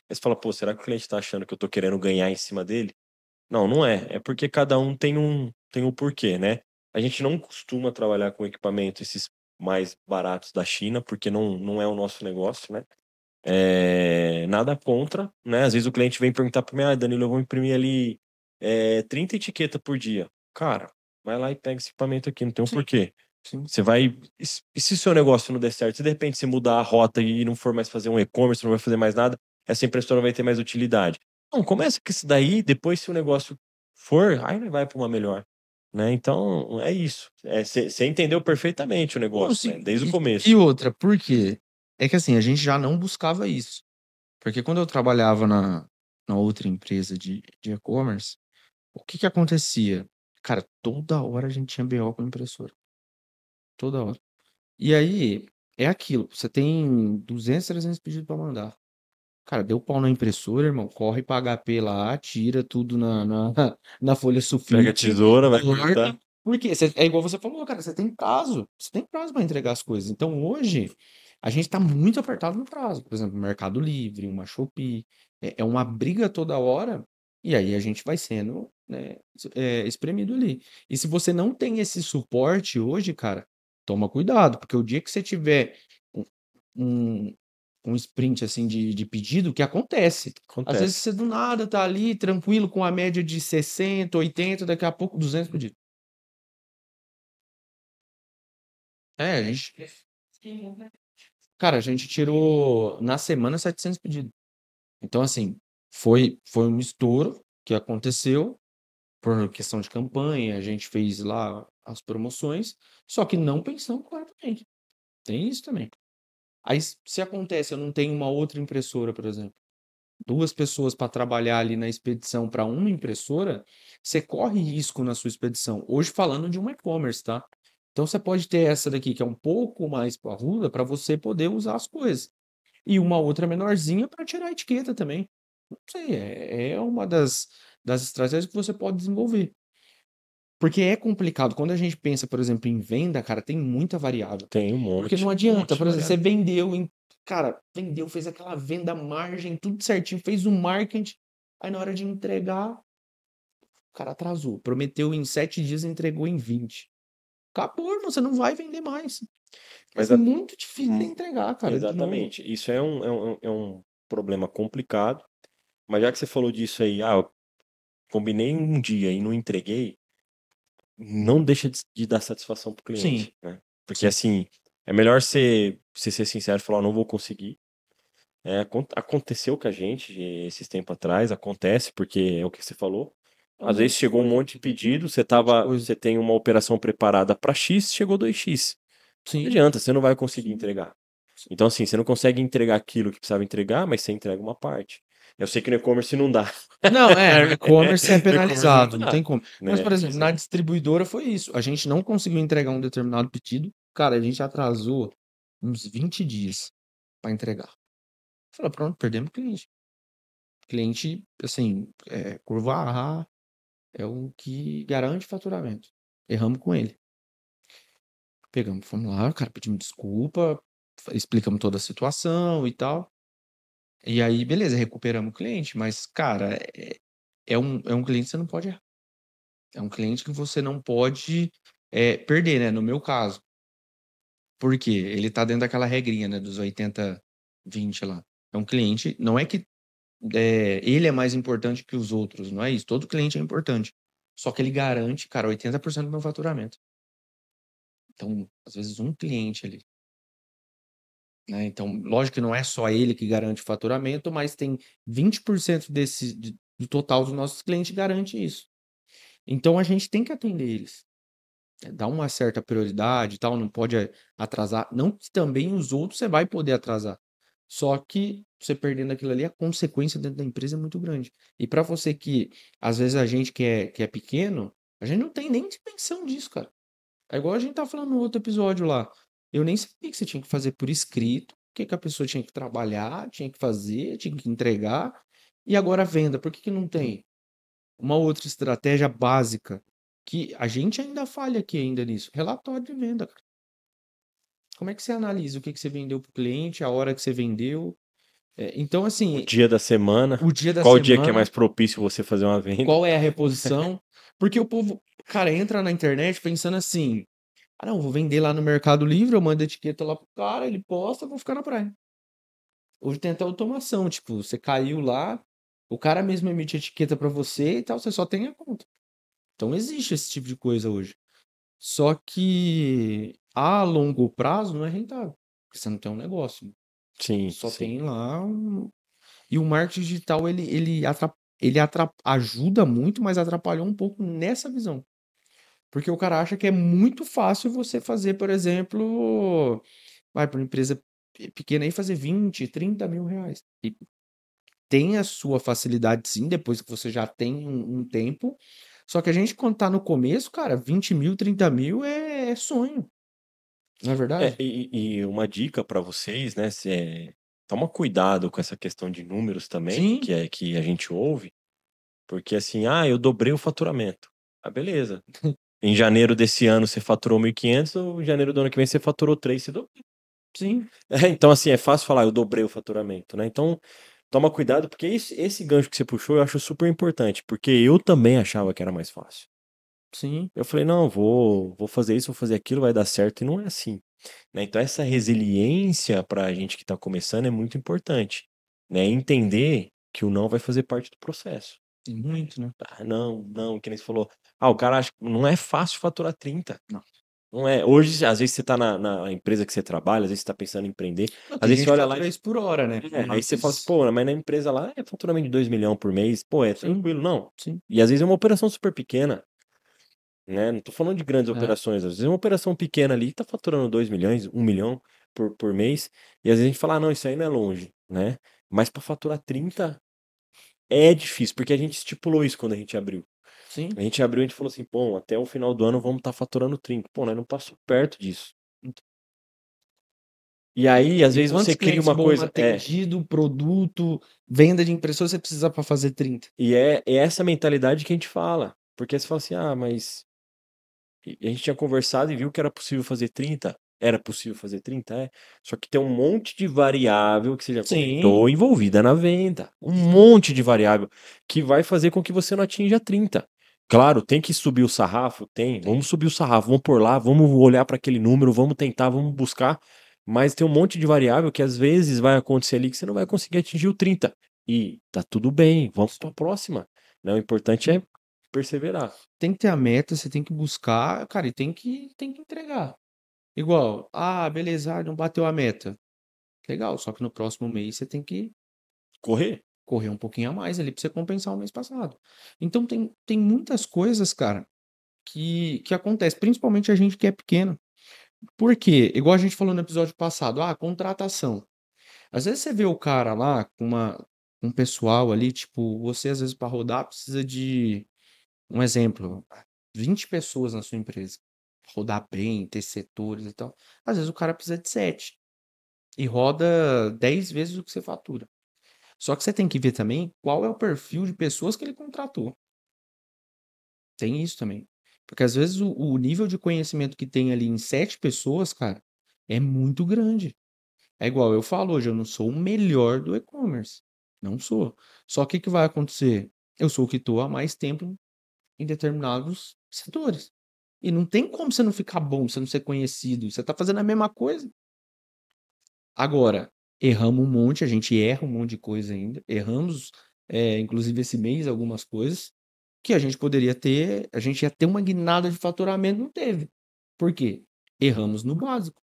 Aí você fala, pô, será que o cliente tá achando que eu tô querendo ganhar em cima dele? Não, não é. É porque cada um tem um porquê, né? A gente não costuma trabalhar com equipamento esses mais baratos da China, porque não é o nosso negócio, né? Nada contra, né? Às vezes o cliente vem perguntar para mim, Danilo, eu vou imprimir ali 30 etiquetas por dia. Cara, vai lá e pega esse equipamento aqui, não tem um Sim, porquê. sim. Você vai. E se o seu negócio não der certo, se de repente você mudar a rota e não for mais fazer um e-commerce, não vai fazer mais nada, essa impressora vai ter mais utilidade. Não, começa com isso daí, depois se o negócio for, aí vai para uma melhor. Né? Então, é isso. Você entendeu perfeitamente o Não, negócio, né? sim. Desde o E começo. outra, por quê? É que assim, a gente já não buscava isso. Porque quando eu trabalhava na outra empresa de e-commerce, o que que acontecia? Cara, toda hora a gente tinha BO com a impressora. Toda hora. E aí, é aquilo. Você tem 200, 300 pedidos para mandar. Cara, deu pau na impressora, irmão. Corre pra HP lá, tira tudo na folha Pega a sulfite, tesoura, vai cortar. corta. Porque é igual você falou, cara, você tem prazo. Você tem prazo para entregar as coisas. Então hoje, a gente tá muito apertado no prazo. Por exemplo, Mercado Livre, uma Shopee. É uma briga toda hora. E aí a gente vai sendo, né, espremido ali. E se você não tem esse suporte hoje, cara, toma cuidado. Porque o dia que você tiver um, um um sprint assim de pedido que acontece. Às vezes Acontece. você do nada tá ali tranquilo com a média de 60, 80, daqui a pouco 200 pedidos. É, a gente, cara, a gente tirou na semana 700 pedidos. Então, assim, foi um estouro que aconteceu por questão de campanha, a gente fez lá as promoções, só que não pensamos corretamente. Tem isso também. Aí, se acontece, eu não tenho uma outra impressora, por exemplo. Duas pessoas para trabalhar ali na expedição para uma impressora, você corre risco na sua expedição. Hoje falando de um e-commerce, tá? Então você pode ter essa daqui que é um pouco mais parruda para você poder usar as coisas. E uma outra menorzinha para tirar a etiqueta também. Não sei, é uma das estratégias que você pode desenvolver. Porque é complicado. Quando a gente pensa, por exemplo, em venda, cara, tem muita variável. Tem Porque não um adianta, monte de por exemplo, você variável. vendeu, cara, vendeu, fez aquela venda margem, tudo certinho, fez o marketing, aí na hora de entregar, o cara atrasou. Prometeu em 7 dias, entregou em 20. Acabou, irmão, você não vai vender mais. Mas É muito difícil de entregar, cara, de novo. exatamente. Isso é um problema complicado. Mas já que você falou disso aí, eu combinei um dia e não entreguei, não deixa de dar satisfação pro Sim, cliente, né? Porque sim. assim, é melhor você ser sincero e falar, não vou conseguir. Aconteceu com a gente esses tempos atrás, acontece, porque é o que você falou. É um Às vezes monte de chegou um coisa, monte de pedido, um monte de coisa. você tem uma operação preparada para X, chegou 2x. Não Sim, adianta, você não vai conseguir sim, entregar. sim. Então, assim, você não consegue entregar aquilo que precisava entregar, mas você entrega uma parte. Eu sei que no e-commerce não dá. Não, no e-commerce é No e-commerce não penalizado, não dá, tem como. Mas, por né? exemplo, na distribuidora foi isso. A gente não conseguiu entregar um determinado pedido. Cara, a gente atrasou uns 20 dias para entregar. Falei, pronto, perdemos o cliente. Cliente, assim, curva A é o que garante faturamento. Erramos com ele. Pegamos, fomos lá, cara, pedimos desculpa, explicamos toda a situação e tal. E aí, beleza, recuperamos o cliente, mas, cara, é um cliente que você não pode errar. É um cliente que você não pode perder, né? No meu caso. Por quê? Ele tá dentro daquela regrinha, né? Dos 80-20 lá. É um cliente, não é que ele é mais importante que os outros, não é isso. Todo cliente é importante. Só que ele garante, cara, 80% do meu faturamento. Então, às vezes, um cliente ali, né? Então, lógico que não é só ele que garante o faturamento, mas tem 20% do total dos nossos clientes garante isso. Então, a gente tem que atender eles. Dar uma certa prioridade e tal, não pode atrasar. Não que também os outros você vai poder atrasar. Só que você perdendo aquilo ali, a consequência dentro da empresa é muito grande. E para você que, às vezes, a gente que é pequeno, a gente não tem nem dimensão disso, cara. É igual a gente tá falando no outro episódio lá. Eu nem sabia que você tinha que fazer por escrito, o que que a pessoa tinha que trabalhar, tinha que fazer, tinha que entregar. E agora a venda, por que que não tem? Uma outra estratégia básica que a gente ainda falha aqui ainda nisso. Relatório de venda, cara. Como é que você analisa o que que você vendeu para o cliente, a hora que você vendeu? Então, O assim, dia da semana, o dia da qual o dia que é mais semana, propício você fazer uma venda? qual é a reposição? Porque o povo, cara, entra na internet pensando assim: ah, não, vou vender lá no Mercado Livre, eu mando a etiqueta lá pro cara, ele posta, eu vou ficar na praia. Hoje tem até automação, tipo, você caiu lá, o cara mesmo emite a etiqueta para você e tal, você só tem a conta. Então existe esse tipo de coisa hoje. Só que a longo prazo não é rentável, porque você não tem um negócio. Sim, Só sim. tem lá um... E o marketing digital, ele ajuda muito, mas atrapalhou um pouco nessa visão. Porque o cara acha que é muito fácil você fazer, por exemplo, vai para uma empresa pequena aí fazer 20, 30 mil reais. E tem a sua facilidade sim, depois que você já tem um tempo. Só que a gente, quando tá no começo, cara, 20 mil, 30 mil é sonho, não é verdade? E uma dica para vocês, né? Toma cuidado com essa questão de números também, Sim, que é que a gente ouve, porque assim, ah, eu dobrei o faturamento. Ah, beleza. Em janeiro desse ano você faturou 1.500, ou em janeiro do ano que vem você faturou 3, você dobrou. sim, Então assim, é fácil falar, eu dobrei o faturamento, né? Então, toma cuidado, porque esse gancho que você puxou eu acho super importante, porque eu também achava que era mais fácil. sim. Eu falei, não, vou fazer isso, vou fazer aquilo, vai dar certo, e não é assim, né? Então essa resiliência para a gente que está começando é muito importante, né? Entender que o não vai fazer parte do processo. Tem muito, né? Ah, não, não, que nem você falou. Ah, o cara acha que não é fácil faturar 30. Não. Não é. Hoje, às vezes, você tá na empresa que você trabalha, às vezes você tá pensando em empreender. Não, Às tem vezes você gente que olha lá fatura isso por hora, né? aí você fala assim, Mas pô, mas na empresa lá é faturamento de 2 milhões por mês, pô, é sim, tranquilo. Não. sim. E às vezes é uma operação super pequena, né? Não tô falando de grandes É, operações. Às vezes é uma operação pequena ali tá faturando 2 milhões, 1 milhão por mês. E às vezes a gente fala, ah, não, isso aí não é longe, né? Mas para faturar 30 é difícil, porque a gente estipulou isso quando a gente abriu. A sim. gente abriu e a gente falou assim, pô, até o final do ano vamos estar faturando 30. Pô, nós não passou perto disso. E aí, às E vezes quantos você cria clientes uma bom coisa, atendido, produto, venda de impressora você precisa para fazer 30? e é essa mentalidade que a gente fala. Porque você fala assim, ah, mas a gente tinha conversado e viu que era possível fazer 30. Era possível fazer 30, é. Só que tem um monte de variável que você já Sim, comentou envolvida na venda. Um monte de variável que vai fazer com que você não atinja 30. Claro, tem que subir o sarrafo? Tem. tem. Vamos subir o sarrafo, vamos por lá, vamos olhar para aquele número, vamos tentar, vamos buscar. Mas tem um monte de variável que às vezes vai acontecer ali que você não vai conseguir atingir o 30. E tá tudo bem, vamos para a próxima, né? O importante é perseverar. Tem que ter a meta, você tem que buscar, cara, e tem que entregar. Igual, ah, beleza, não bateu a meta. Legal, só que no próximo mês você tem que Correr. correr um pouquinho a mais ali para você compensar o mês passado. Então tem muitas coisas, cara, que acontece, principalmente a gente que é pequeno. Por quê? Igual a gente falou no episódio passado, ah, contratação. Às vezes você vê o cara lá com um pessoal ali, tipo, você às vezes para rodar precisa de um exemplo, 20 pessoas na sua empresa. Rodar bem, ter setores e tal. Às vezes o cara precisa de 7 e roda 10 vezes o que você fatura. Só que você tem que ver também qual é o perfil de pessoas que ele contratou. Tem isso também. Porque às vezes o nível de conhecimento que tem ali em 7 pessoas, cara, é muito grande. É igual eu falo hoje, eu não sou o melhor do e-commerce. Não sou. Só que o que vai acontecer? Eu sou o que estou há mais tempo em determinados setores. E não tem como você não ficar bom, você não ser conhecido. Você está fazendo a mesma coisa. Agora, erramos um monte, a gente erra um monte de coisa ainda. Erramos, inclusive esse mês, algumas coisas que a gente poderia ter, a gente ia ter uma guinada de faturamento, não teve. Por quê? Erramos no básico.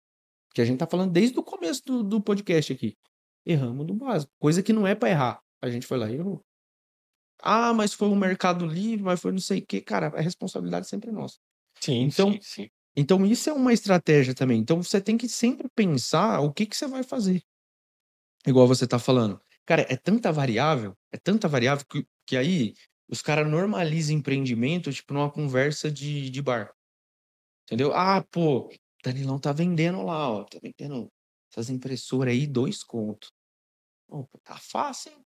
Que a gente tá falando desde o começo do podcast aqui. Erramos no básico. Coisa que não é para errar. A gente foi lá e errou. Ah, mas foi o Mercado Livre, mas foi não sei o quê. Cara, a responsabilidade sempre é nossa. Sim, sim, Então, sim. então isso é uma estratégia também. Então você tem que sempre pensar o que que você vai fazer. Igual você tá falando. Cara, é tanta variável que aí os caras normalizam empreendimento, tipo, numa conversa de bar. Entendeu? Ah, pô, Danilão tá vendendo lá, ó. Tá vendendo essas impressoras aí, 2 conto. Pô, tá fácil, hein?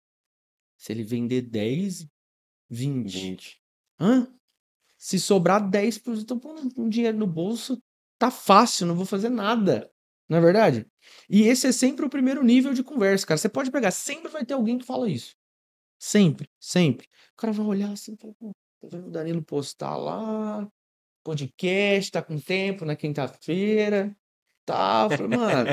Se ele vender 10, 20. 20. Hã? Se sobrar 10%, eu tô pondo um dinheiro no bolso, tá fácil, não vou fazer nada. Não é verdade? E esse é sempre o primeiro nível de conversa, cara. Você pode pegar, sempre vai ter alguém que fala isso. Sempre, sempre. O cara vai olhar assim, e fala, pô, tô vendo o Danilo postar lá, podcast, tá com tempo na quinta-feira, tal. Eu falei, mano,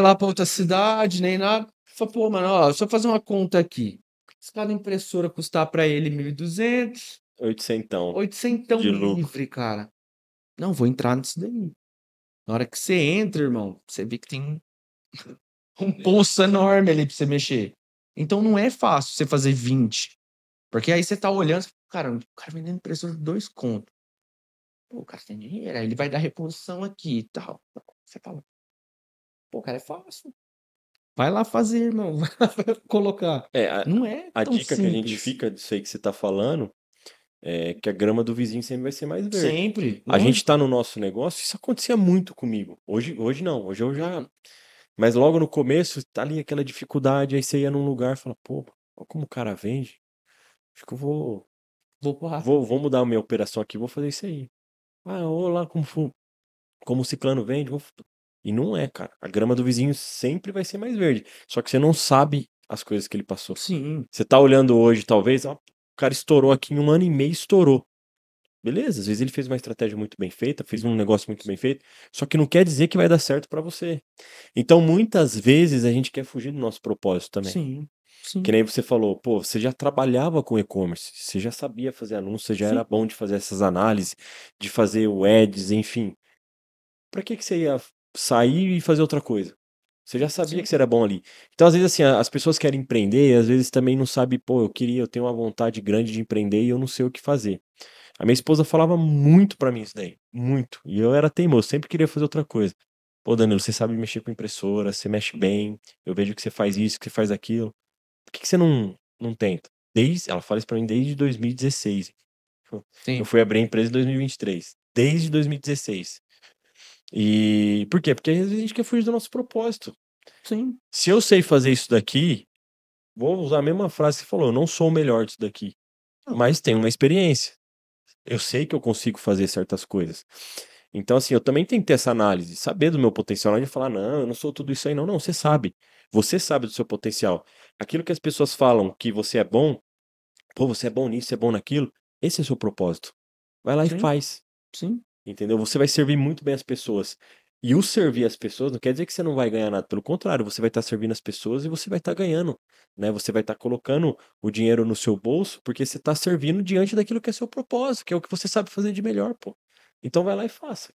lá pra outra cidade, nem nada. Eu falei, pô, mano, ó, deixa eu fazer uma conta aqui. Se cada impressora custar pra ele 1.200, 800 800 de lucro. livre, cara. Não, vou entrar nisso daí. Na hora que você entra, irmão, você vê que tem um poço enorme ali pra você mexer. Então não é fácil você fazer 20. Porque aí você tá olhando, você fala, cara, o cara vendendo impressora de 2 conto. Pô, o cara tem dinheiro, aí ele vai dar reposição aqui e tal. Você fala, pô, cara, é fácil. Vai lá fazer, irmão. Vai lá colocar. É, a, Não é a tão dica que a gente simples. fica disso aí que você tá falando é que a grama do vizinho sempre vai ser mais verde. Sempre, A gente lógico. tá no nosso negócio, isso acontecia muito comigo. Hoje não, hoje eu já. Mas logo no começo, tá ali aquela dificuldade, aí você ia num lugar e fala, pô, olha como o cara vende. Acho que eu Vou lá. vou mudar a minha operação aqui, vou fazer isso aí. Ah, olha lá como o ciclano vende. E não é, cara. A grama do vizinho sempre vai ser mais verde. Só que você não sabe as coisas que ele passou. Sim, Você tá olhando hoje, talvez, ó, o cara estourou aqui em 1 ano e meio, estourou. Beleza, às vezes ele fez uma estratégia muito bem feita, fez um negócio muito bem feito, só que não quer dizer que vai dar certo pra você. Então, muitas vezes a gente quer fugir do nosso propósito também. sim, Que sim, nem você falou, pô, você já trabalhava com e-commerce, você já sabia fazer anúncios, você já era sim, bom de fazer essas análises, de fazer o ads, enfim. Pra que que você ia sair e fazer outra coisa? Você já sabia sim, que você era bom ali. Então, às vezes, assim, as pessoas querem empreender e às vezes também não sabem, pô, eu tenho uma vontade grande de empreender e eu não sei o que fazer. A minha esposa falava muito pra mim isso daí, muito. E eu era teimoso, sempre queria fazer outra coisa. Pô, Danilo, você sabe mexer com impressora, você mexe bem, eu vejo que você faz isso, que você faz aquilo. Por que que você não tenta? Ela fala isso pra mim desde 2016. Eu sim, fui abrir a empresa em 2023. Desde 2016. E por quê? Porque às vezes a gente quer fugir do nosso propósito. sim. Se eu sei fazer isso daqui, vou usar a mesma frase que você falou, eu não sou o melhor disso daqui, Não, mas tenho uma experiência. Eu sei que eu consigo fazer certas coisas. Então, assim, eu também tenho que ter essa análise, saber do meu potencial, não é de falar, não, eu não sou tudo isso aí, não. Não, você sabe. Você sabe do seu potencial. Aquilo que as pessoas falam que você é bom, pô, você é bom nisso, você é bom naquilo, esse é o seu propósito. Vai lá e sim, faz. sim, Entendeu? Você vai servir muito bem as pessoas. E o servir as pessoas não quer dizer que você não vai ganhar nada. Pelo contrário, você vai estar servindo as pessoas e você vai estar ganhando, né? Você vai estar colocando o dinheiro no seu bolso porque você está servindo diante daquilo que é seu propósito, que é o que você sabe fazer de melhor, pô. Então vai lá e faça.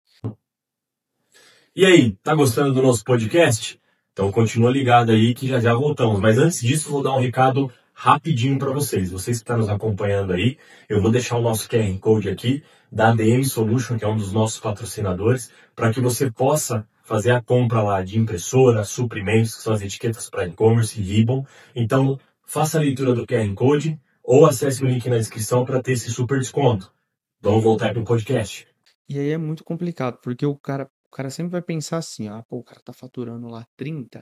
E aí, tá gostando do nosso podcast? Então continua ligado aí que já já voltamos. Mas antes disso, vou dar um recado rapidinho para vocês. Vocês que estão nos acompanhando aí, eu vou deixar o nosso QR Code aqui da ADM Solution, que é um dos nossos patrocinadores, para que você possa fazer a compra lá de impressora, suprimentos, que são as etiquetas para e-commerce e ribbon. Então, faça a leitura do QR Code ou acesse o link na descrição para ter esse super desconto. Vamos voltar para o podcast. E aí é muito complicado, porque o cara sempre vai pensar assim, ah, pô, o cara tá faturando lá 30.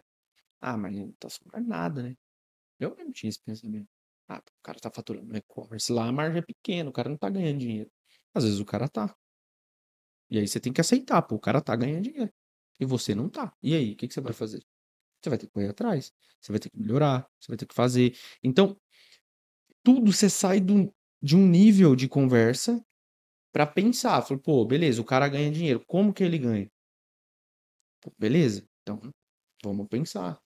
Ah, mas não tá sobrando nada, né? Eu mesmo tinha esse pensamento. Ah, o cara tá faturando no e-commerce lá, a margem é pequena, o cara não tá ganhando dinheiro. Às vezes o cara tá. E aí você tem que aceitar, pô, o cara tá ganhando dinheiro. E você não tá. E aí, o que que você vai fazer? Você vai ter que correr atrás, você vai ter que melhorar, você vai ter que fazer. Então, tudo você sai de um nível de conversa pra pensar. Fala, pô, beleza, o cara ganha dinheiro. Como que ele ganha? Pô, beleza, então vamos pensar.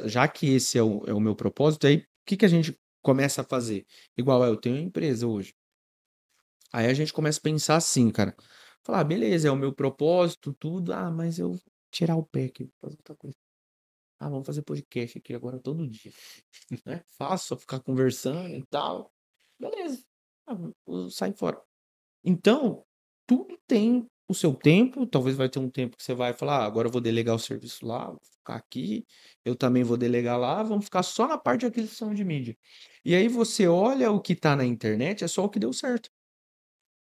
Já que esse é o meu propósito, aí o que que a gente começa a fazer? Igual eu tenho uma empresa hoje. Aí a gente começa a pensar assim, cara. Falar, beleza, é o meu propósito, tudo. Ah, mas eu vou tirar o pé aqui, fazer outra coisa. Ah, vamos fazer podcast aqui agora todo dia, né? Fácil, só ficar conversando e tal. Beleza. Ah, sai fora. Então, tudo tem o seu tempo. Talvez vai ter um tempo que você vai falar, ah, agora eu vou delegar o serviço lá, vou ficar aqui. Eu também vou delegar lá. Vamos ficar só na parte de aquisição de mídia. E aí você olha o que tá na internet, é só o que deu certo.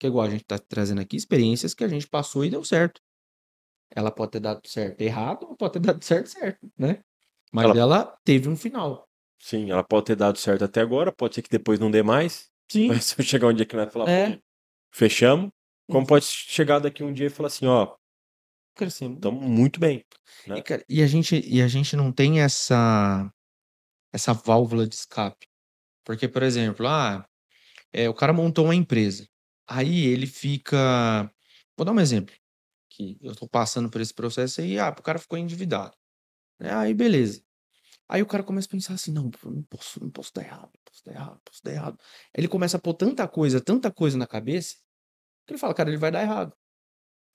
Que é igual a gente tá trazendo aqui experiências que a gente passou e deu certo. Ela pode ter dado certo errado, ou pode ter dado certo, né? Mas Ela, ela teve um final. sim, ela pode ter dado certo até agora, pode ser que depois não dê mais. Sim, Mas se eu chegar um dia que vai falar, é. pô, fechamos. Como pode chegar daqui um dia e falar assim, ó, Crescemos. estamos muito bem, E, né? cara, e a gente não tem essa válvula de escape. Porque, por exemplo, o cara montou uma empresa. Aí ele fica. Vou dar um exemplo. Que eu tô passando por esse processo aí, o cara ficou endividado. Né? Aí, beleza. Aí o cara começa a pensar assim, não, não posso dar errado, não posso dar errado, não posso dar errado. Aí ele começa a pôr tanta coisa na cabeça, que ele fala, cara, ele vai dar errado.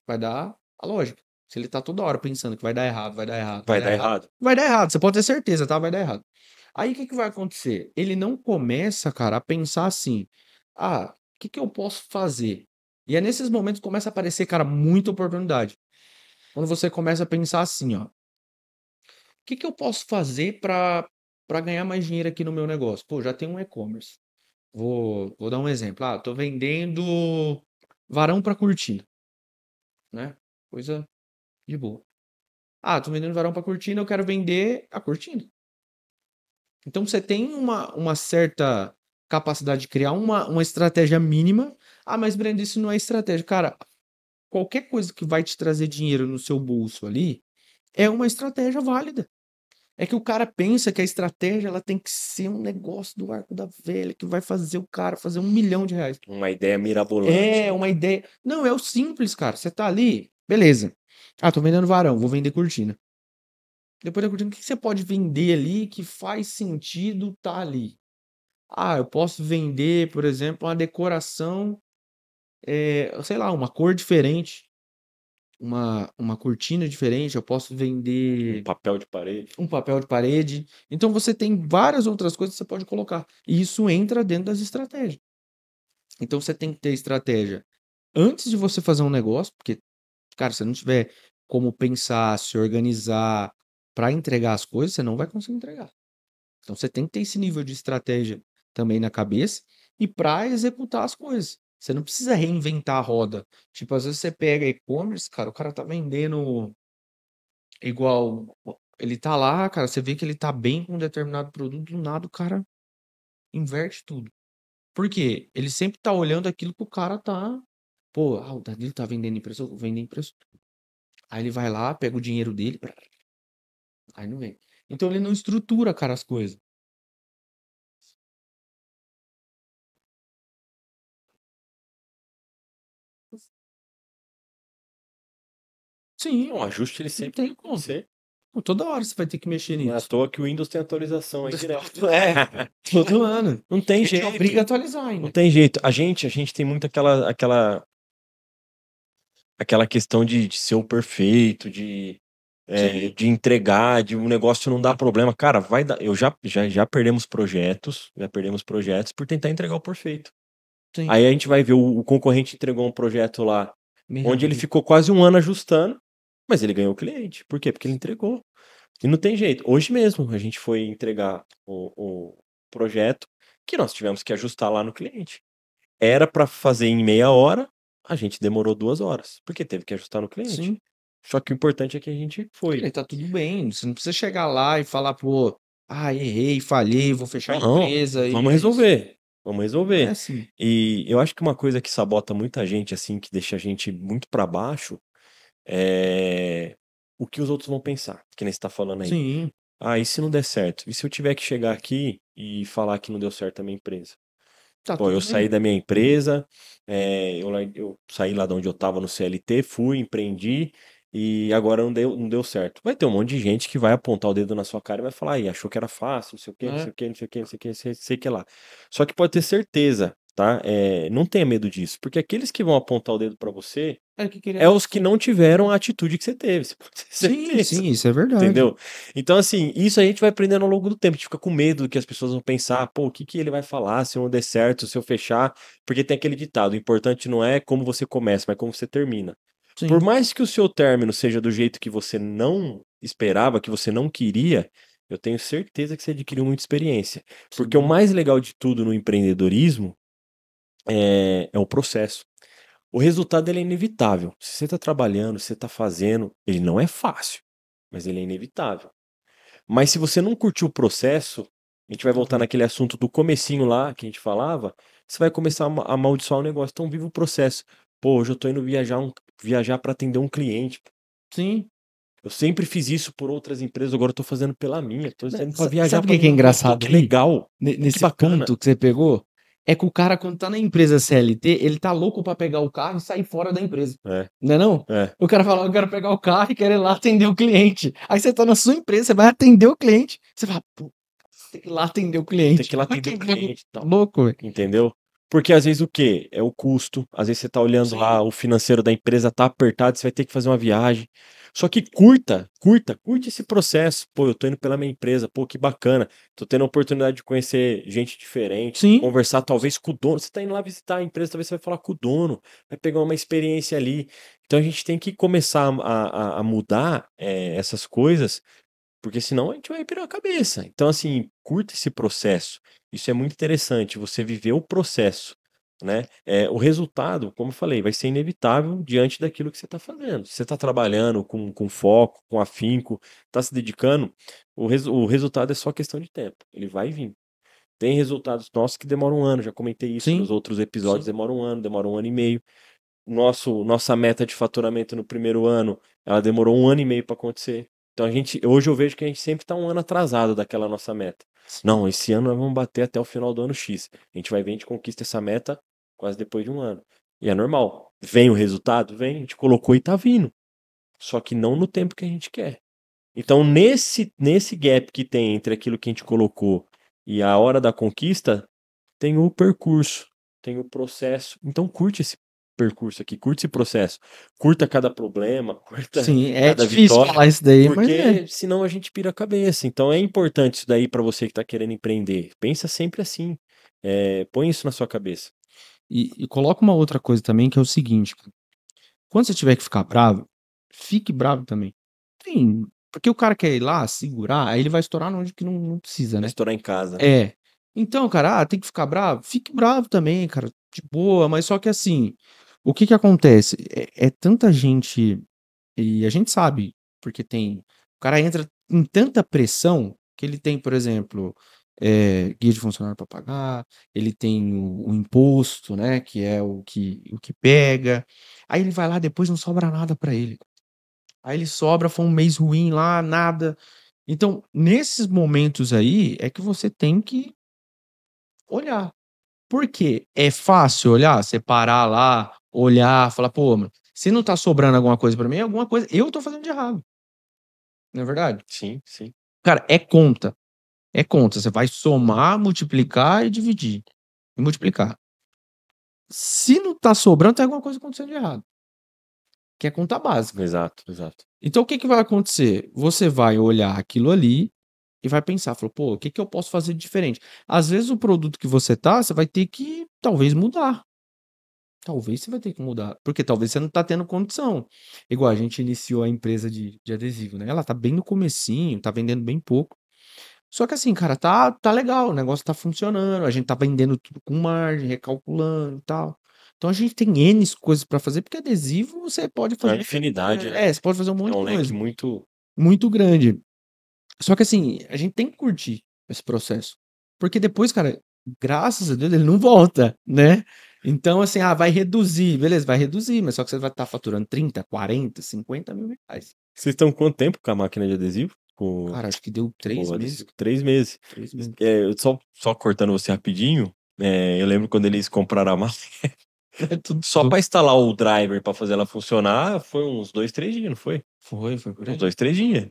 Vai dar a lógica. Se ele tá toda hora pensando que vai dar errado, vai dar errado, Vai dar errado. vai dar errado, você pode ter certeza, tá? Vai dar errado. Aí o que que vai acontecer? Ele não começa, cara, a pensar assim, o que que eu posso fazer? E é nesses momentos que começa a aparecer, cara, muita oportunidade. Quando você começa a pensar assim, ó, o que que eu posso fazer para ganhar mais dinheiro aqui no meu negócio? Pô, já tem um e-commerce. Vou dar um exemplo. Tô vendendo varão para cortina, né? Coisa de boa. Tô vendendo varão para cortina, eu quero vender a cortina. Então você tem uma certa capacidade de criar uma estratégia mínima. Mas Breno, isso não é estratégia. Cara, qualquer coisa que vai te trazer dinheiro no seu bolso ali é uma estratégia válida. É que o cara pensa que a estratégia ela tem que ser um negócio do arco da velha, que vai fazer o cara fazer R$1 milhão. Uma ideia mirabolante. É, uma ideia. Não, é o simples, cara. Você tá ali, beleza. Tô vendendo varão, vou vender cortina. Depois da cortina, o que você pode vender ali que faz sentido tá ali? Eu posso vender, por exemplo, uma decoração, sei lá, uma cor diferente, uma cortina diferente, eu posso Um vender papel de parede. um papel de parede. Então você tem várias outras coisas que você pode colocar. E isso entra dentro das estratégias. Então você tem que ter estratégia antes de você fazer um negócio, porque, cara, se você não tiver como pensar, se organizar para entregar as coisas, você não vai conseguir entregar. Então você tem que ter esse nível de estratégia também na cabeça e para executar as coisas. Você não precisa reinventar a roda. Tipo, às vezes você pega e-commerce, cara, o cara tá vendendo igual. Ele tá lá, cara, você vê que ele tá bem com um determinado produto, do nada o cara inverte tudo. Por quê? Ele sempre tá olhando aquilo que o cara tá. Pô, o Danilo tá vendendo impressão, eu vou vender impressão. Aí ele vai lá, pega o dinheiro dele, aí não vem. Então ele não estrutura, cara, as coisas. Sim, Um ajuste ele não sempre tem tem como. ser. Pô, toda hora você vai ter que mexer Não é à nisso. toa que o Windows tem atualização aí direto. Todo ano. Não tem Ele te jeito. obriga a atualizar Não ainda. tem jeito. A gente tem muito aquela questão de ser o perfeito, Sim. de entregar, de um negócio não dar problema. Cara, vai dar. Já perdemos projetos, por tentar entregar o perfeito. Sim. Aí a gente vai ver o concorrente entregou um projeto lá, Meia onde ele boca. ficou quase um ano ajustando, mas ele ganhou o cliente. Por quê? Porque ele entregou. E não tem jeito. Hoje mesmo a gente foi entregar o projeto que nós tivemos que ajustar lá no cliente. Era para fazer em meia hora, a gente demorou 2 horas, porque teve que ajustar no cliente. Sim. Só que o importante é que a gente foi. Tá tudo bem. Você não precisa chegar lá e falar, pô, errei, falhei, vou fechar a Não, empresa. vamos é isso. resolver. Vamos Não é resolver. assim. E eu acho que uma coisa que sabota muita gente, assim, que deixa a gente muito para baixo, é o que os outros vão pensar, que nem você tá falando aí. Sim. E se não der certo? E se eu tiver que chegar aqui e falar que não deu certo a minha empresa? Tá Pô, tudo eu bem. saí da minha empresa, eu saí lá de onde eu tava no CLT, fui, empreendi e agora não deu certo. Vai ter um monte de gente que vai apontar o dedo na sua cara e vai falar, aí, achou que era fácil, não sei o quê, não sei o quê, não sei o quê, não sei o quê, sei o que lá. Só que pode ter certeza, tá? Não tenha medo disso, porque aqueles que vão apontar o dedo pra você é os que não tiveram a atitude que você teve. Você pode ter certeza. Sim, isso é verdade. Entendeu? Então, assim, isso a gente vai aprendendo ao longo do tempo. A gente fica com medo do que as pessoas vão pensar. Pô, o que ele vai falar se eu não der certo, se eu fechar? Porque tem aquele ditado: o importante não é como você começa, mas como você termina. Sim. Por mais que o seu término seja do jeito que você não esperava, que você não queria, eu tenho certeza que você adquiriu muita experiência. Porque o mais legal de tudo no empreendedorismo é o processo. O resultado ele é inevitável. Se você está trabalhando, se você está fazendo, ele não é fácil, mas ele é inevitável. Mas se você não curtiu o processo, a gente vai voltar naquele assunto do comecinho lá que a gente falava, você vai começar a amaldiçoar o negócio. Então viva o processo. Pô, hoje eu tô indo viajar para atender um cliente. Sim. Eu sempre fiz isso por outras empresas, agora eu tô fazendo pela minha. Tô saindo pra Sabe viajar o pra que é mim. Pô, engraçado que aí? legal. Nesse bacana. ponto que você pegou, é que o cara, quando tá na empresa CLT, ele tá louco pra pegar o carro e sair fora da empresa. É, Não é não? é. O cara fala, eu quero pegar o carro e quero ir lá atender o cliente. Aí você tá na sua empresa, você vai atender o cliente. Você fala, pô, tem que ir lá atender o cliente. Tem que ir lá atender o cliente e tal. Louco, velho. Entendeu? Porque às vezes o quê? É o custo. Às vezes você tá olhando lá, o financeiro da empresa tá apertado, você vai ter que fazer uma viagem. Só que curte esse processo. Pô, eu tô indo pela minha empresa, pô, que bacana. Tô tendo a oportunidade de conhecer gente diferente, Sim. conversar talvez com o dono. Você tá indo lá visitar a empresa, talvez você vai falar com o dono, vai pegar uma experiência ali. Então a gente tem que começar a mudar essas coisas, porque senão a gente vai pirar a cabeça. Então, assim, curta esse processo. Isso é muito interessante, você viver o processo, né? O resultado, como eu falei, vai ser inevitável diante daquilo que você está fazendo. Se você está trabalhando com foco, com afinco, está se dedicando, o resultado é só questão de tempo. Ele vai vir. Tem resultados nossos que demoram um ano, já comentei isso Sim, nos outros episódios, sim. demora um ano e meio. Nossa meta de faturamento no primeiro ano, ela demorou um ano e meio para acontecer. Então hoje eu vejo que a gente sempre está um ano atrasado daquela nossa meta. Não, esse ano nós vamos bater até o final do ano X. A gente vai ver, a gente conquista essa meta quase depois de um ano. E é normal. Vem o resultado? Vem, a gente colocou e tá vindo. Só que não no tempo que a gente quer. Então, nesse gap que tem entre aquilo que a gente colocou e a hora da conquista, tem o percurso, tem o processo. Então, curte esse percurso aqui, curte esse processo, curta cada problema, curta Sim, é cada difícil vitória, falar isso daí, mas porque senão a gente pira a cabeça. Então, é importante isso daí para você que está querendo empreender. Pensa sempre assim. Põe isso na sua cabeça. E coloca uma outra coisa também, que é o seguinte, cara. Quando você tiver que ficar bravo, fique bravo também. Sim, porque o cara quer ir lá segurar, aí ele vai estourar onde que não precisa, Vai né? estourar em casa. É. Então, cara, tem que ficar bravo? Fique bravo também, cara, de boa, mas só que assim, o que que acontece? É tanta gente, e a gente sabe, porque o cara entra em tanta pressão que ele tem, por exemplo, guia de funcionário para pagar, ele tem o imposto, né, que é o que pega, aí ele vai lá, depois não sobra nada para ele. Aí ele sobra, foi um mês ruim lá, nada. Então, nesses momentos aí, é que você tem que olhar. Por quê? É fácil olhar, você parar lá, olhar, falar, pô, mano, se não tá sobrando alguma coisa pra mim, alguma coisa eu tô fazendo de errado. Não é verdade? Sim, sim. Cara, é conta. É conta. Você vai somar, multiplicar e dividir. E multiplicar. Se não tá sobrando, tem alguma coisa acontecendo de errado. Que é conta básica. Exato, exato. Então, o que que vai acontecer? Você vai olhar aquilo ali e vai pensar, falou, pô, o que que eu posso fazer de diferente? Às vezes o produto que você vai ter que talvez mudar. Talvez você vai ter que mudar, porque talvez você não tá tendo condição. Igual a gente iniciou a empresa de adesivo, né? Ela tá bem no comecinho, tá vendendo bem pouco. Só que assim, cara, tá legal, o negócio tá funcionando, a gente tá vendendo tudo com margem, recalculando e tal. Então a gente tem N coisas pra fazer, porque adesivo você pode É uma fazer. infinidade, né? Você pode fazer um É monte um de leque coisa. muito. Muito grande. Só que assim, a gente tem que curtir esse processo. Porque depois, cara, graças a Deus, ele não volta, né? Então, assim, vai reduzir, beleza, vai reduzir, mas só que você vai estar faturando 30, 40, 50 mil reais. Vocês estão quanto tempo com a máquina de adesivo? Cara, acho que deu 3 o meses. adesivo? 3 meses. 3 meses. Eu só cortando você rapidinho, eu lembro quando eles compraram a máquina. Só para instalar o driver para fazer ela funcionar, foi uns 2, 3 dias, não foi? Foi por aí. Uns 2, 3 dias.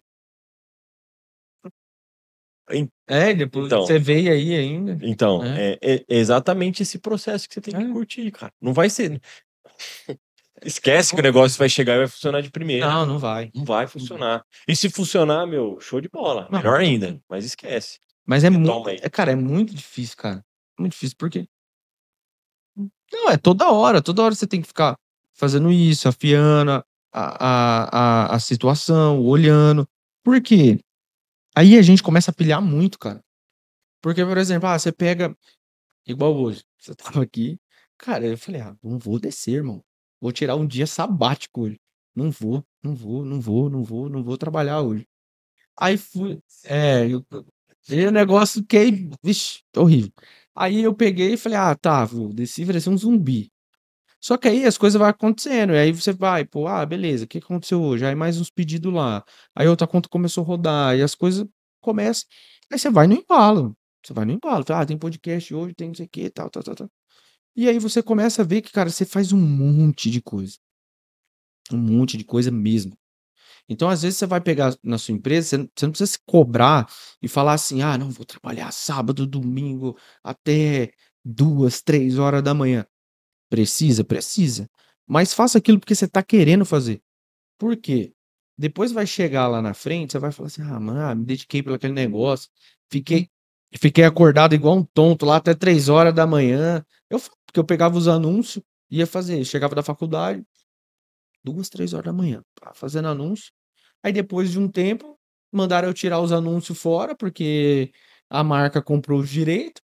Depois Então, você veio aí ainda. então é exatamente esse processo que você tem que É. curtir, cara. Não vai ser. Esquece que o negócio vai chegar e vai funcionar de primeira. Não, não vai. Não vai funcionar. E se funcionar, meu, show de bola. Não. Melhor ainda. Mas esquece. Mas é Retoma muito, aí. cara, é muito difícil, cara. Muito difícil, por quê? Não, é toda hora você tem que ficar fazendo isso, afiando a situação, olhando. Por quê? Aí a gente começa a pilhar muito, cara. Porque, por exemplo, você pega, igual hoje, você tava aqui, cara, eu falei, não vou descer, irmão. vou tirar um dia sabático hoje. Não vou trabalhar hoje. Aí fui, e o negócio que, vixe, horrível. Aí eu peguei e falei, tá, vou desci, virei um zumbi. Só que aí as coisas vão acontecendo, e aí você vai, pô, beleza, o que aconteceu hoje? Aí mais uns pedidos lá. Aí outra conta começou a rodar, e as coisas começam. Aí você vai no embalo. Você vai no embalo. Fala, tem podcast hoje, tem não sei o que, tal, tal, tal, tal. E aí você começa a ver que, cara, você faz um monte de coisa. Um monte de coisa mesmo. Então, às vezes, você vai pegar na sua empresa, você não precisa se cobrar e falar assim, não, vou trabalhar sábado, domingo, até 2, 3 horas da manhã. Precisa? Precisa. Mas faça aquilo porque você tá querendo fazer. Por quê? Depois vai chegar lá na frente, você vai falar assim, mano, me dediquei por aquele negócio, fiquei, fiquei acordado igual um tonto lá até 3 horas da manhã. Porque eu pegava os anúncios, ia fazer, chegava da faculdade, 2, 3 horas da manhã, fazendo anúncio. Aí depois de um tempo, mandaram eu tirar os anúncios fora, porque a marca comprou os direitos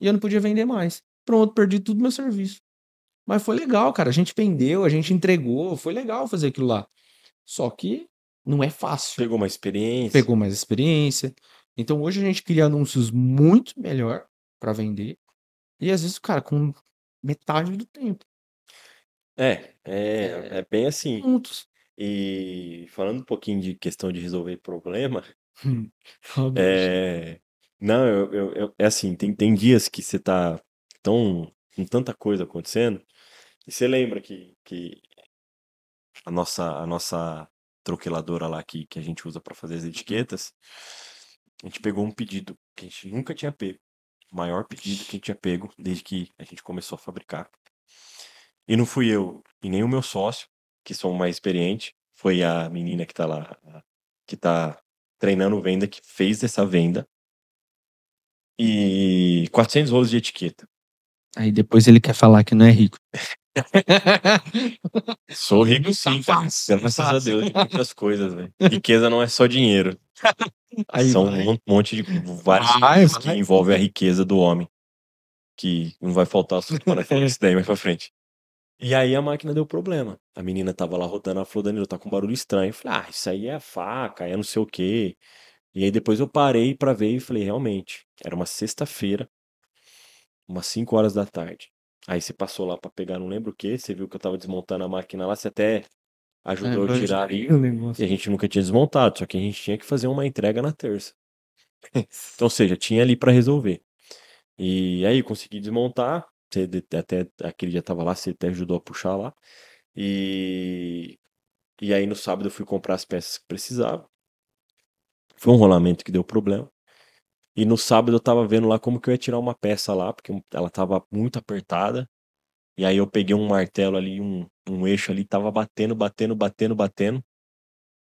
e eu não podia vender mais. Pronto, perdi tudo meu serviço. Mas foi legal, cara. A gente vendeu, a gente entregou, foi legal fazer aquilo lá. Só que não é fácil. Pegou uma experiência. Pegou mais experiência. Então hoje a gente cria anúncios muito melhor para vender. E às vezes, cara, com metade do tempo. É bem assim. Juntos. E falando um pouquinho de questão de resolver problema, Óbvio. não, é assim, tem dias que você tá com tanta coisa acontecendo, e você lembra que a nossa troqueladora lá que a gente usa para fazer as etiquetas, a gente pegou um pedido que a gente nunca tinha pego. O maior pedido que a gente tinha pego desde que a gente começou a fabricar. E não fui eu e nem o meu sócio, que sou mais experiente, foi a menina que tá lá, que tá treinando venda, que fez essa venda. E 400 rolos de etiqueta. Aí depois ele quer falar que não é rico. Sou rico sim, cara. Graças a Deus, de muitas coisas, velho. Riqueza não é só dinheiro. Aí São vai. um monte de várias Vai, coisas que vai. envolvem a riqueza do homem. Que não vai faltar assunto para falar isso daí mais pra frente. E aí a máquina deu problema. A menina tava lá rodando, ela falou, Danilo, tá com barulho estranho. Eu falei, isso aí é a faca, é não sei o quê. E aí depois eu parei pra ver e falei, realmente, era uma sexta-feira, umas 5 horas da tarde. Aí você passou lá pra pegar não lembro o quê, você viu que eu tava desmontando a máquina lá, você até ajudou eu a tirar ali. E a gente nunca tinha desmontado, só que a gente tinha que fazer uma entrega na terça. Então, ou seja, tinha ali pra resolver. E aí consegui desmontar, você até aquele dia tava lá, você até ajudou a puxar lá. E aí no sábado eu fui comprar as peças que precisava. Foi um rolamento que deu problema. E no sábado eu tava vendo lá como que eu ia tirar uma peça lá, porque ela tava muito apertada. E aí eu peguei um martelo ali, um eixo ali, tava batendo.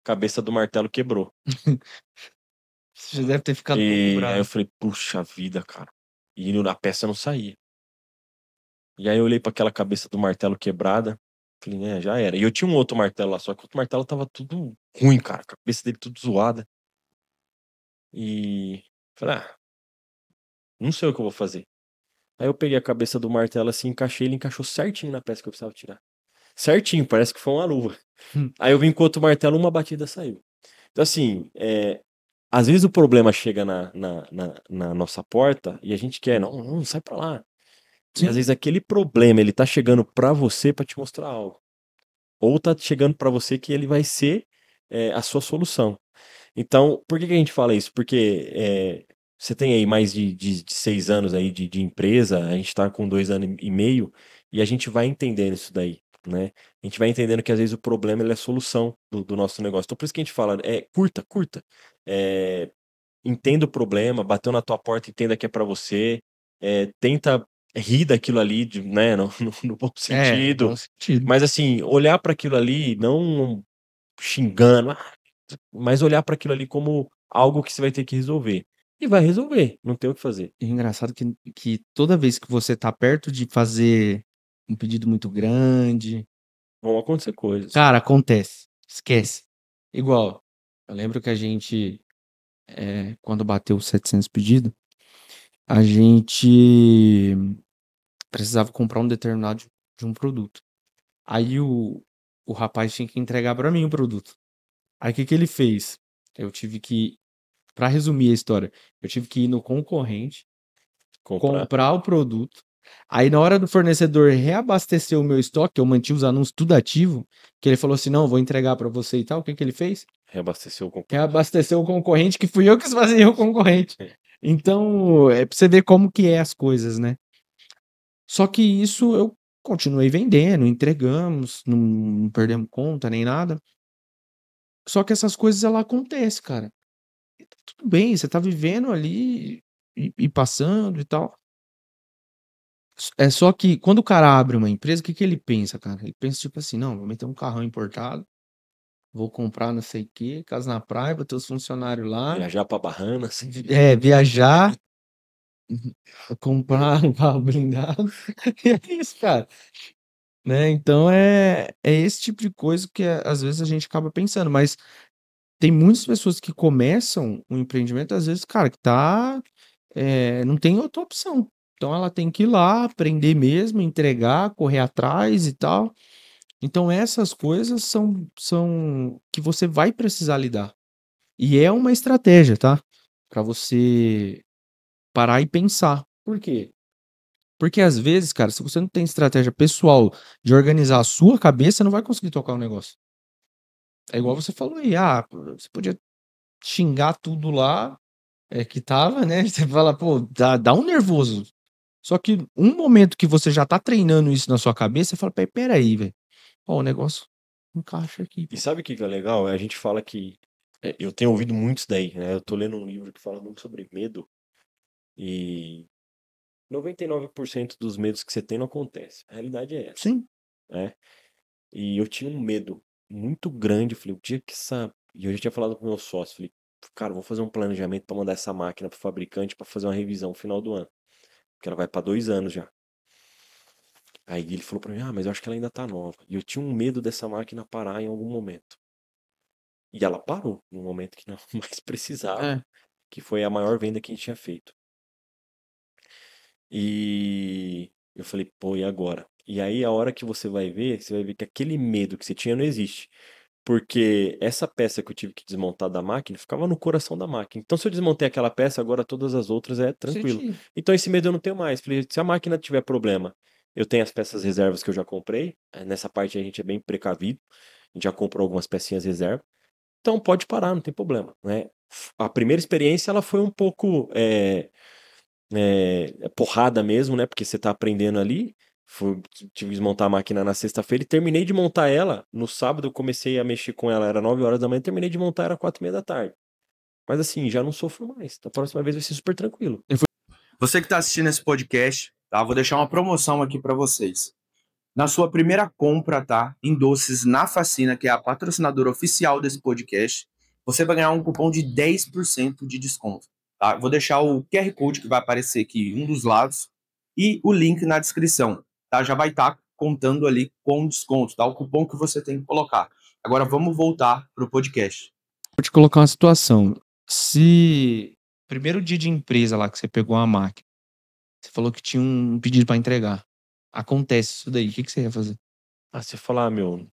Cabeça do martelo quebrou. Você já deve ter ficado E aí eu bravo. falei, puxa vida, cara. E a peça não saía. E aí eu olhei pra aquela cabeça do martelo quebrada. Falei, já era. E eu tinha um outro martelo lá, só que o outro martelo tava tudo ruim, cara. A cabeça dele tudo zoada. E falei, não sei o que eu vou fazer. Aí eu peguei a cabeça do martelo assim, encaixei, ele encaixou certinho na peça que eu precisava tirar. Certinho, parece que foi uma luva. Aí eu vim com outro martelo, uma batida saiu. Então assim, às vezes o problema chega na nossa porta e a gente quer, não, sai pra lá. E às vezes aquele problema, ele tá chegando pra você pra te mostrar algo. Ou tá chegando pra você que ele vai ser a sua solução. Então, por que a gente fala isso? Porque você tem aí mais de 6 anos aí de empresa, a gente tá com 2 anos e meio, e a gente vai entendendo isso daí, né? A gente vai entendendo que às vezes o problema ele é a solução do nosso negócio. Então, por isso que a gente fala, curta. Entenda o problema, bateu na tua porta, entenda que é pra você, tenta rir daquilo ali, né, no bom sentido. Bom sentido. Mas assim, olhar para aquilo ali, não xingando, mas olhar para aquilo ali como algo que você vai ter que resolver. E vai resolver, não tem o que fazer. E é engraçado que toda vez que você tá perto de fazer um pedido muito grande, Vão acontecer coisas. cara, acontece. Esquece. Igual, eu lembro que a gente, quando bateu os 700 pedidos, a gente precisava comprar um determinado de um produto. Aí o rapaz tinha que entregar para mim o produto. Aí o que que ele fez? Eu tive que, para resumir a história, eu tive que ir no concorrente, Comprar. comprar o produto. Aí na hora do fornecedor reabastecer o meu estoque, eu mantive os anúncios tudo ativo, que ele falou assim, não, vou entregar para você e tal. O que que ele fez? Reabasteceu o concorrente. Reabasteceu o concorrente, que fui eu que esvaziei o concorrente. É. Então, é pra você ver como que é as coisas, né? Só que isso eu continuei vendendo, entregamos, não perdemos conta nem nada. Só que essas coisas ela acontecem, cara. E tá tudo bem, você tá vivendo ali e passando e tal. É só que quando o cara abre uma empresa, o que que ele pensa, cara? Ele pensa tipo assim, não, vou meter um carrão importado, vou comprar não sei o quê, casa na praia, vou ter os funcionários lá, Viajar pra Bahamas. viajar, comprar um carro blindado. E é isso, cara. Né? Então é esse tipo de coisa que às vezes a gente acaba pensando, mas tem muitas pessoas que começam um empreendimento, às vezes, cara, que não tem outra opção. Então ela tem que ir lá, aprender mesmo, entregar, correr atrás e tal. Então essas coisas são que você vai precisar lidar. E é uma estratégia, tá? Para você parar e pensar. Por quê? Porque às vezes, cara, se você não tem estratégia pessoal de organizar a sua cabeça, você não vai conseguir tocar o negócio. É igual você falou aí, você podia xingar tudo lá, que tava, né? Você fala, pô, dá um nervoso. Só que um momento que você já tá treinando isso na sua cabeça, você fala, peraí, velho. Ó, o negócio encaixa aqui, E pô. sabe o que que é legal? A gente fala que. Eu tenho ouvido muito isso daí, né? Eu tô lendo um livro que fala muito sobre medo. E 99% dos medos que você tem não acontece. A realidade é essa, Sim. né? E eu tinha um medo muito grande. Eu falei, o dia que essa. E eu já tinha falado com o meu sócio. Falei, cara, vou fazer um planejamento pra mandar essa máquina pro fabricante pra fazer uma revisão no final do ano. Porque ela vai pra 2 anos já. Aí ele falou pra mim, mas eu acho que ela ainda tá nova. E eu tinha um medo dessa máquina parar em algum momento. E ela parou no momento que não mais precisava, É. que foi a maior venda que a gente tinha feito. E eu falei, pô, e agora? E aí a hora que você vai ver que aquele medo que você tinha não existe. Porque essa peça que eu tive que desmontar da máquina ficava no coração da máquina. Então, se eu desmontei aquela peça, agora todas as outras é Você tranquilo. tira. Então, esse medo eu não tenho mais. Falei, se a máquina tiver problema, eu tenho as peças reservas que eu já comprei. Nessa parte a gente é bem precavido. A gente já comprou algumas pecinhas reserva. Então, pode parar, não tem problema, né? A primeira experiência, ela foi um pouco porrada mesmo, né? Porque você tá aprendendo ali. Tive que desmontar a máquina na sexta-feira e terminei de montar ela. No sábado eu comecei a mexer com ela, era 9 horas da manhã, terminei de montar, era 4h30 da tarde. Mas assim, já não sofro mais. Da próxima vez vai ser super tranquilo. Você que está assistindo esse podcast, tá? Vou deixar uma promoção aqui para vocês. Na sua primeira compra, tá? Em doces na Facina, que é a patrocinadora oficial desse podcast, você vai ganhar um cupom de 10% de desconto, tá? Vou deixar o QR Code que vai aparecer aqui em um dos lados e o link na descrição, tá? Já vai estar contando ali com desconto, tá? O cupom que você tem que colocar. Agora vamos voltar para o podcast. Vou te colocar uma situação. Se primeiro dia de empresa lá que você pegou uma máquina, você falou que tinha um pedido para entregar. Acontece isso daí, o que que você ia fazer? Você falar, meu,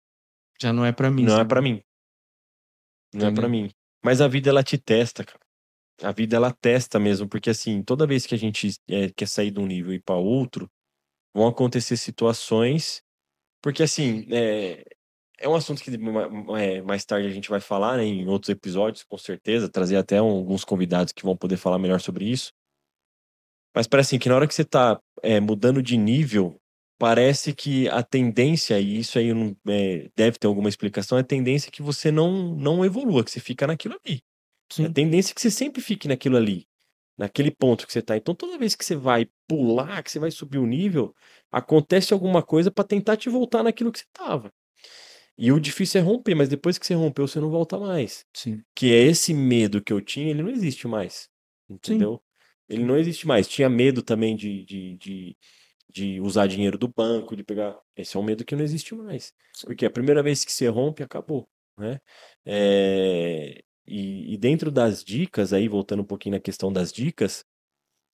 Já não é para mim, não é sabe? pra mim. Não é pra Entendeu? mim. Mas a vida, ela te testa, cara. A vida, ela testa mesmo, porque assim, toda vez que a gente quer sair de um nível e ir pra outro, vão acontecer situações, porque assim, é um assunto que mais tarde a gente vai falar, né, em outros episódios, com certeza, trazer até alguns convidados que vão poder falar melhor sobre isso. Mas parece assim, que na hora que você tá mudando de nível, parece que a tendência, e isso aí não, deve ter alguma explicação, a tendência é que você não evolua, que você fica naquilo ali. A Sim. tendência é que você sempre fique naquilo ali, naquele ponto que você tá. Então toda vez que você vai pular, que você vai subir o nível, acontece alguma coisa para tentar te voltar naquilo que você tava. E o difícil é romper, mas depois que você rompeu, você não volta mais. Sim. Que é esse medo que eu tinha, ele não existe mais. Sim. Entendeu? Ele não existe mais. Tinha medo também de usar dinheiro do banco, de pegar. Esse é um medo que não existe mais. Porque a primeira vez que você rompe, acabou. Né? E dentro das dicas, aí voltando um pouquinho na questão das dicas,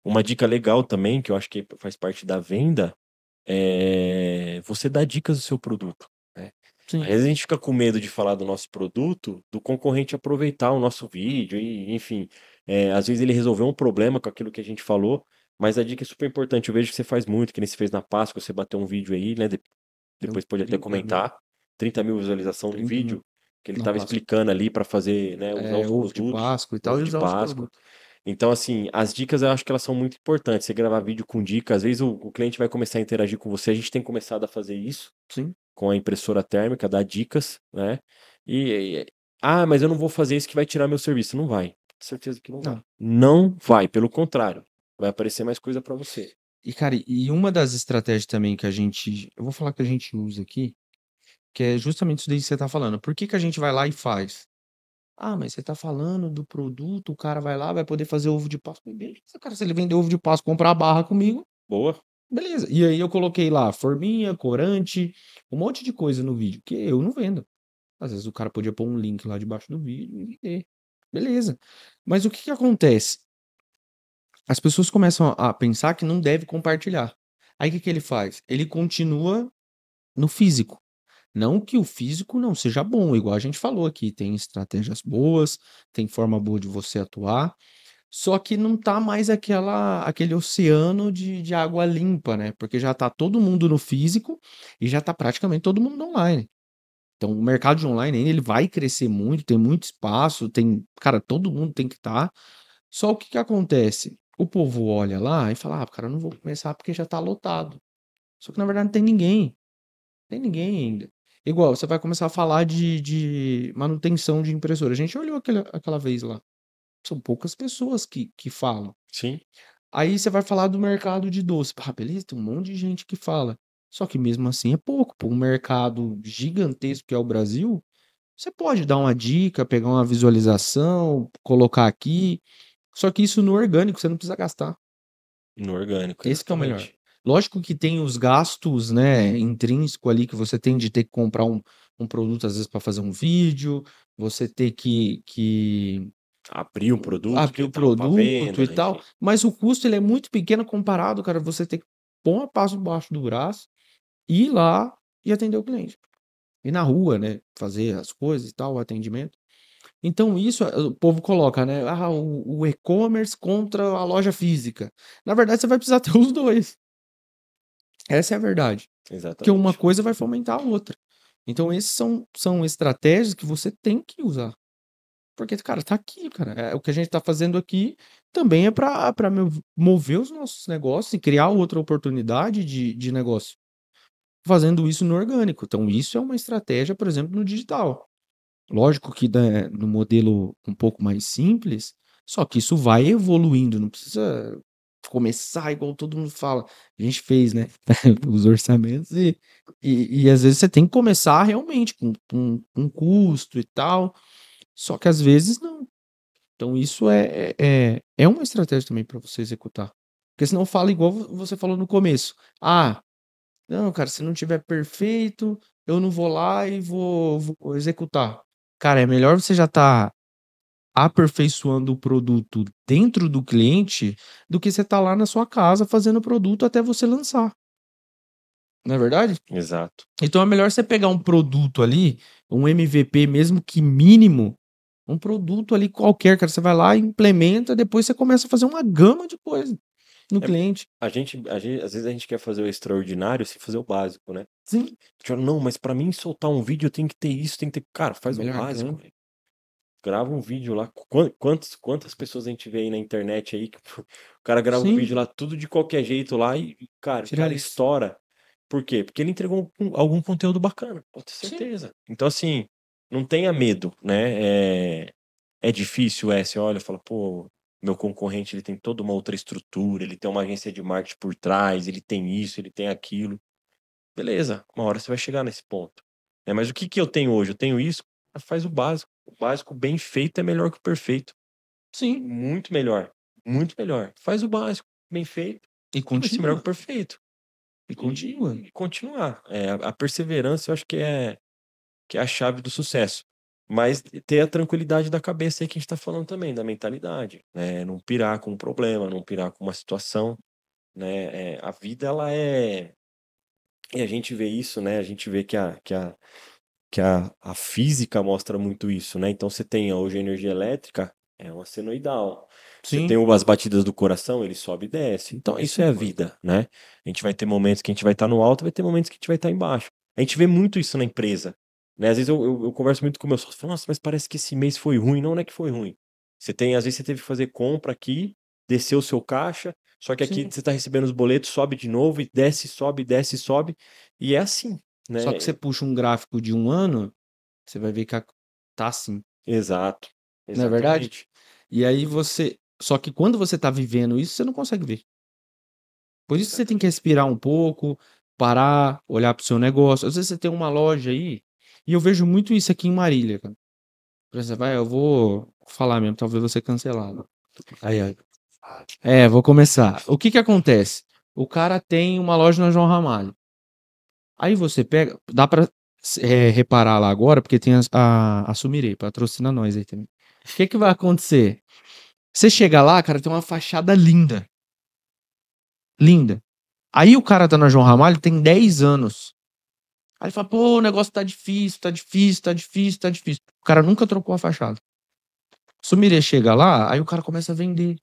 uma dica legal também, que eu acho que faz parte da venda, você dá dicas do seu produto, né? Sim. Às vezes a gente fica com medo de falar do nosso produto, do concorrente aproveitar o nosso vídeo e, enfim, às vezes ele resolveu um problema com aquilo que a gente falou, mas a dica é super importante. Eu vejo que você faz muito, que nem você fez na Páscoa, você bateu um vídeo aí, né? Depois pode até 30 mil, comentar. 30 mil visualizações no 30 mil vídeo, que ele na estava Páscoa. explicando ali para fazer, né, usar os Ovo de produtos, Páscoa e tal, ovo e de usar os Páscoa. produtos. Então, assim, as dicas eu acho que elas são muito importantes. Você gravar vídeo com dicas, às vezes o cliente vai começar a interagir com você. A gente tem começado a fazer isso Sim. com a impressora térmica, dar dicas, né? Mas eu não vou fazer isso que vai tirar meu serviço. Não vai. Com certeza que não vai. Não vai, pelo contrário. Vai aparecer mais coisa para você. E, cara, e uma das estratégias também que eu vou falar que a gente usa aqui, que é justamente isso daí que você tá falando. Por que que a gente vai lá e faz? Ah, mas você tá falando do produto, o cara vai lá, vai poder fazer ovo de Páscoa. Beleza, cara, se ele vender ovo de Páscoa, comprar a barra comigo, Boa. beleza. E aí eu coloquei lá forminha, corante, um monte de coisa no vídeo, que eu não vendo. Às vezes o cara podia pôr um link lá debaixo do vídeo e vender. Beleza. Mas o que que acontece? As pessoas começam a pensar que não deve compartilhar. Aí o que que ele faz? Ele continua no físico. Não que o físico não seja bom, igual a gente falou aqui, tem estratégias boas, tem forma boa de você atuar, só que não tá mais aquele oceano de água limpa, né? Porque já tá todo mundo no físico e já tá praticamente todo mundo no online. Então, o mercado de online ele vai crescer muito, tem muito espaço, cara, todo mundo tem que estar. Só o que que acontece? O povo olha lá e fala: "Ah, cara, eu não vou começar porque já tá lotado". Só que na verdade não tem ninguém. Tem ninguém ainda. Igual, você vai começar a falar de manutenção de impressora. A gente olhou aquela vez lá. São poucas pessoas que falam. Sim. Aí você vai falar do mercado de doce. Ah, beleza, tem um monte de gente que fala. Só que mesmo assim é pouco. Para um mercado gigantesco que é o Brasil, você pode dar uma dica, pegar uma visualização, colocar aqui. Só que isso no orgânico, você não precisa gastar. No orgânico, Esse que é o melhor. exatamente. Lógico que tem os gastos, né, intrínseco ali que você tem de ter que comprar um produto, às vezes, para fazer um vídeo, você ter que Abrir o produto, abrir que o tá lá pra produto venda, e tal, enfim. mas o custo ele é muito pequeno comparado, cara, você ter que pôr uma pasta debaixo do braço, ir lá e atender o cliente. Ir na rua, né, fazer as coisas e tal, o atendimento. Então isso, o povo coloca, né, o e-commerce contra a loja física. Na verdade, você vai precisar ter os 2. Essa é a verdade. Porque uma Exatamente. coisa vai fomentar a outra. Então esses são estratégias que você tem que usar. Porque, cara, tá aqui, cara. O que a gente tá fazendo aqui também é para mover os nossos negócios e criar outra oportunidade de negócio. Fazendo isso no orgânico. Então isso é uma estratégia, por exemplo, no digital. Lógico que, né, no modelo um pouco mais simples, só que isso vai evoluindo, não precisa começar igual todo mundo fala. A gente fez, né, os orçamentos e às vezes você tem que começar realmente com custo e tal, só que às vezes não. Então isso é uma estratégia também para você executar. Porque senão fala igual você falou no começo: "Ah, não, cara, se não tiver perfeito, eu não vou lá e vou executar". Cara, é melhor você já tá aperfeiçoando o produto dentro do cliente, do que você tá lá na sua casa fazendo o produto até você lançar. Não é verdade? Exato. Então é melhor você pegar um produto ali, um MVP mesmo que mínimo, um produto ali qualquer, cara, você vai lá, implementa, depois você começa a fazer uma gama de coisa no É, cliente. às vezes a gente quer fazer o extraordinário sem fazer o básico, né? Sim. Tipo, não, mas pra mim soltar um vídeo eu tenho que ter isso, tem que ter. Cara, faz o Melhor básico, gama. velho. Grava um vídeo lá. Quantas pessoas a gente vê aí na internet aí que o cara grava um Sim, vídeo lá tudo de qualquer jeito lá e, cara, o cara viraliza. estoura. Por quê? Porque ele entregou algum conteúdo bacana, pode ter Sim. certeza. Então, assim, não tenha medo, né? É difícil, você olha e fala, pô, meu concorrente ele tem toda uma outra estrutura, ele tem uma agência de marketing por trás, ele tem isso, ele tem aquilo. Beleza, uma hora você vai chegar nesse ponto. Mas o que que eu tenho hoje? Eu tenho isso, faz o básico. O básico bem feito é melhor que o perfeito. Sim. Muito melhor. Muito melhor. Faz o básico bem feito E e vai ser melhor que continua. o perfeito. E continua. E continuar. A perseverança eu acho que é a chave do sucesso. Mas ter a tranquilidade da cabeça aí que a gente tá falando também, da mentalidade, né? Não pirar com um problema, não pirar com uma situação, né? A vida, ela é E a gente vê isso, né? A gente vê que a física mostra muito isso, né? Então você tem hoje a energia elétrica, é uma senoidal. Você tem Sim, as batidas do coração, ele sobe e desce. Então isso é a vida, né? A gente vai ter momentos que a gente vai estar no alto, vai ter momentos que a gente vai estar embaixo. A gente vê muito isso na empresa, né? Às vezes eu converso muito com o meu sócio, falo, nossa, mas parece que esse mês foi ruim. Não, não é que foi ruim. Às vezes você teve que fazer compra aqui, descer o seu caixa, só que aqui sim. você está recebendo os boletos, sobe de novo e desce, sobe, desce, sobe. E é assim, Só que você né? puxa um gráfico de um ano, você vai ver que tá assim, Exato, não é verdade? exatamente. E aí você. Só que quando você tá vivendo isso, você não consegue ver. Por isso que você tem que respirar um pouco, parar, olhar pro seu negócio. Às vezes você tem uma loja aí, e eu vejo muito isso aqui em Marília, cara. Por exemplo, eu vou falar mesmo, talvez você cancelado. Aí. Vou começar. O que que acontece? O cara tem uma loja na João Ramalho. Aí você pega, dá pra reparar lá agora, porque tem a Sumirei, patrocina nós aí também. O que que vai acontecer? Você chega lá, cara, tem uma fachada linda. Linda. Aí o cara tá na João Ramalho, tem 10 anos. Aí ele fala, pô, o negócio tá difícil, tá difícil, tá difícil, tá difícil. O cara nunca trocou a fachada. Sumirê chega lá, aí o cara começa a vender.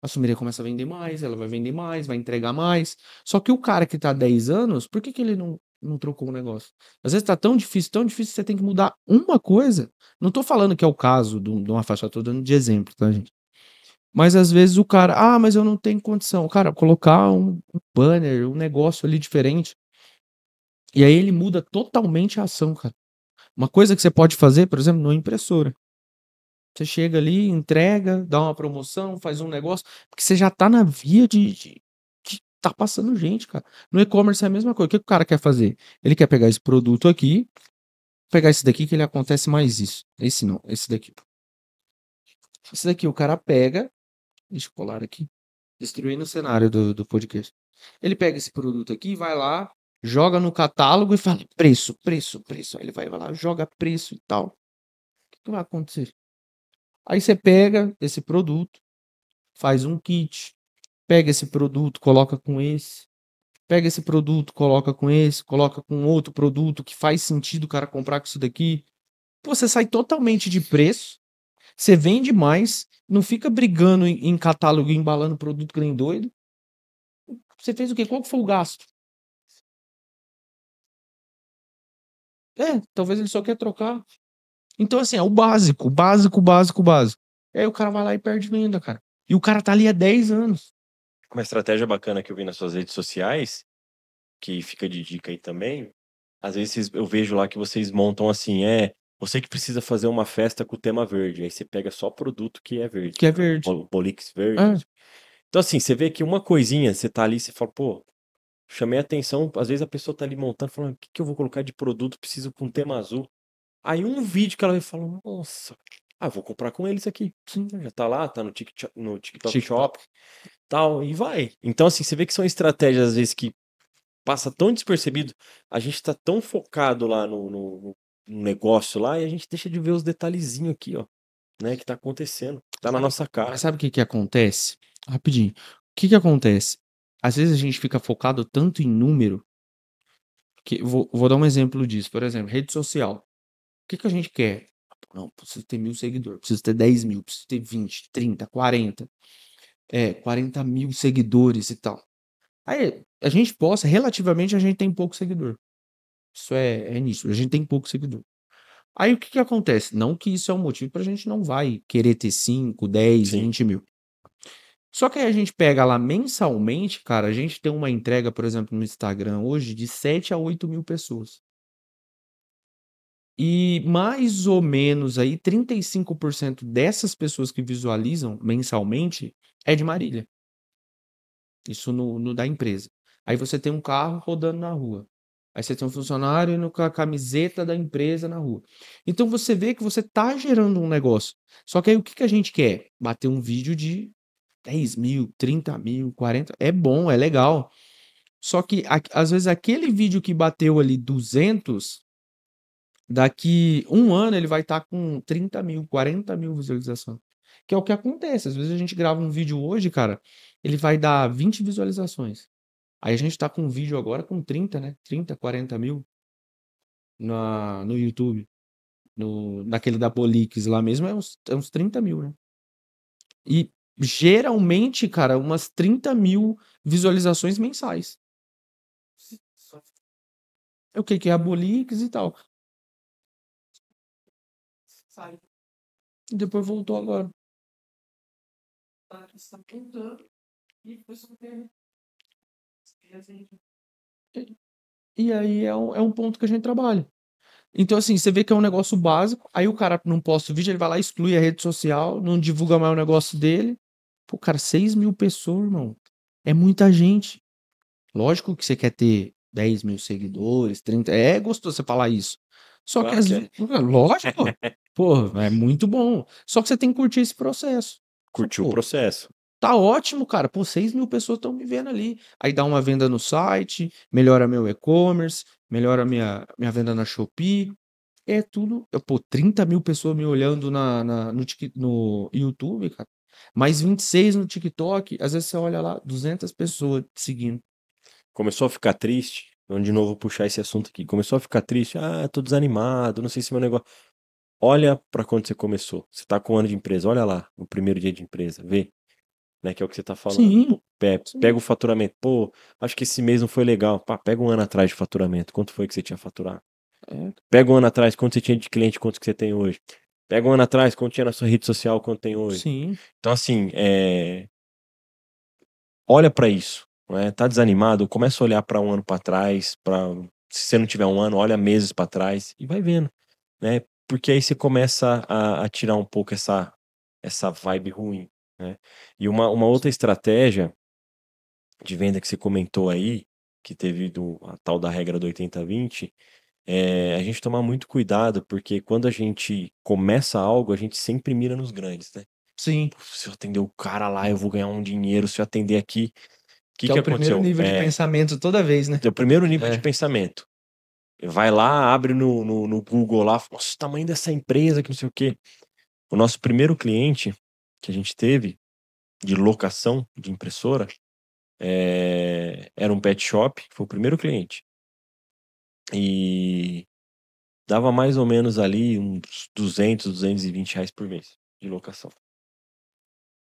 A Sumirê começa a vender mais, ela vai vender mais, vai entregar mais. Só que o cara que tá há 10 anos, por que que ele não trocou o negócio? Às vezes tá tão difícil, você tem que mudar uma coisa. Não tô falando que é o caso de uma fachada, tô dando de exemplo, tá, gente? Mas às vezes o cara, mas eu não tenho condição. Cara, colocar um banner, um negócio ali diferente. E aí ele muda totalmente a ação, cara. Uma coisa que você pode fazer, por exemplo, numa impressora. Você chega ali, entrega, dá uma promoção, faz um negócio, porque você já tá na via de tá passando gente, cara. No e-commerce é a mesma coisa. O que o cara quer fazer? Ele quer pegar esse produto aqui, pegar esse daqui que ele acontece mais isso. Esse não, esse daqui. Esse daqui o cara pega, deixa eu colar aqui, destruindo o cenário do podcast. Ele pega esse produto aqui, vai lá, joga no catálogo e fala preço, preço, preço. Aí ele vai lá, joga preço e tal. O que vai acontecer? Aí você pega esse produto, faz um kit, pega esse produto, coloca com esse, pega esse produto, coloca com esse, coloca com outro produto que faz sentido o cara comprar com isso daqui. Pô, você sai totalmente de preço, você vende mais, não fica brigando em catálogo, embalando produto que nem doido. Você fez o quê? Qual que foi o gasto? Talvez ele só quer trocar. Então, assim, é o básico, o básico, o básico, o básico. E aí o cara vai lá e perde venda, cara. E o cara tá ali há 10 anos. Uma estratégia bacana que eu vi nas suas redes sociais, que fica de dica aí também, às vezes eu vejo lá que vocês montam assim, você que precisa fazer uma festa com o tema verde, aí você pega só produto que é verde, Que é verde. Bolix É. verde. Então assim, você vê que uma coisinha, você tá ali, você fala, pô, chamei a atenção, às vezes a pessoa tá ali montando, falando, o que que eu vou colocar de produto, preciso com um tema azul. Aí um vídeo que ela vai falar, nossa, vou comprar com eles aqui. Sim, já tá lá, tá no TikTok Shop, tal, e vai. Então assim, você vê que são estratégias às vezes que passa tão despercebido, a gente tá tão focado lá no negócio lá e a gente deixa de ver os detalhezinhos aqui, ó, né, que tá acontecendo, tá na nossa Mas cara. sabe o que que acontece? Rapidinho. O que que acontece? Às vezes a gente fica focado tanto em número que vou dar um exemplo disso. Por exemplo, rede social. O que que a gente quer? Não, preciso ter 1.000 seguidores, preciso ter 10.000, preciso ter 20, 30, 40. 40 mil seguidores e tal. Aí a gente posta, relativamente a gente tem pouco seguidor. Isso é nisso, a gente tem pouco seguidor. Aí o que que acontece? Não que isso é um motivo pra gente não vai querer ter 5, 10, Sim, 20 mil. Só que aí a gente pega lá mensalmente, cara, a gente tem uma entrega, por exemplo, no Instagram hoje de 7 a 8 mil pessoas. E mais ou menos aí 35% dessas pessoas que visualizam mensalmente é de Marília. Isso no da empresa. Aí você tem um carro rodando na rua. Aí você tem um funcionário indo com a camiseta da empresa na rua. Então você vê que você tá gerando um negócio. Só que aí o que que a gente quer? Bater um vídeo de 10 mil, 30 mil, 40. É bom, é legal. Só que às vezes aquele vídeo que bateu ali 200, daqui um ano ele vai estar com 30 mil, 40 mil visualizações. Que é o que acontece. Às vezes a gente grava um vídeo hoje, cara, ele vai dar 20 visualizações. Aí a gente tá com um vídeo agora com 30, né? 30, 40 mil no YouTube. Naquele da Bolix lá mesmo é uns 30 mil, né? E geralmente, cara, umas 30 mil visualizações mensais. É o que é a Bolix e tal. E depois voltou agora. E aí é um ponto que a gente trabalha. Então, assim, você vê que é um negócio básico, aí o cara não posta o vídeo, ele vai lá, exclui a rede social, não divulga mais o negócio dele. Pô, cara, 6 mil pessoas, irmão. É muita gente. Lógico que você quer ter 10 mil seguidores, 30. É gostoso você falar isso. Só que Claro às que vezes. Lógico. Pô, é muito bom. Só que você tem que curtir esse processo. Curtiu o Pô, processo. tá ótimo, cara. Pô, 6 mil pessoas estão me vendo ali. Aí dá uma venda no site, melhora meu e-commerce, melhora minha venda na Shopee. É tudo. Pô, 30 mil pessoas me olhando no YouTube, cara. Mais 26 no TikTok. Às vezes você olha lá, 200 pessoas te seguindo. Começou a ficar triste. Vamos de novo puxar esse assunto aqui. Começou a ficar triste. Ah, tô desanimado, não sei se meu negócio. Olha pra quando você começou. Você tá com um ano de empresa, olha lá, no primeiro dia de empresa, vê, né, que é o que você tá falando. Sim, sim. Pega o faturamento. Pô, acho que esse mês não foi legal. Pá, pega um ano atrás de faturamento. Quanto foi que você tinha faturado? É, Pega um ano atrás, quanto você tinha de cliente, quanto que você tem hoje. Pega um ano atrás, quanto tinha na sua rede social, quanto tem hoje. sim. Então, assim, olha pra isso. Né? Tá desanimado? Começa a olhar pra um ano pra trás. Se você não tiver um ano, olha meses pra trás e vai vendo. Né? Porque aí você começa a tirar um pouco essa vibe ruim. Né? E uma outra estratégia de venda que você comentou aí, que teve a tal da regra do 80-20, é a gente tomar muito cuidado, porque quando a gente começa algo, a gente sempre mira nos grandes, né? Sim. Se eu atender o cara lá, eu vou ganhar um dinheiro. Se eu atender aqui, o Que é que o primeiro aconteceu? nível de pensamento toda vez, né? É o primeiro nível de É. pensamento. Vai lá, abre no Google lá, nossa, o tamanho dessa empresa, que não sei o quê. O nosso primeiro cliente que a gente teve de locação de impressora era um pet shop, foi o primeiro cliente. E dava mais ou menos ali uns 200, 220 reais por mês de locação.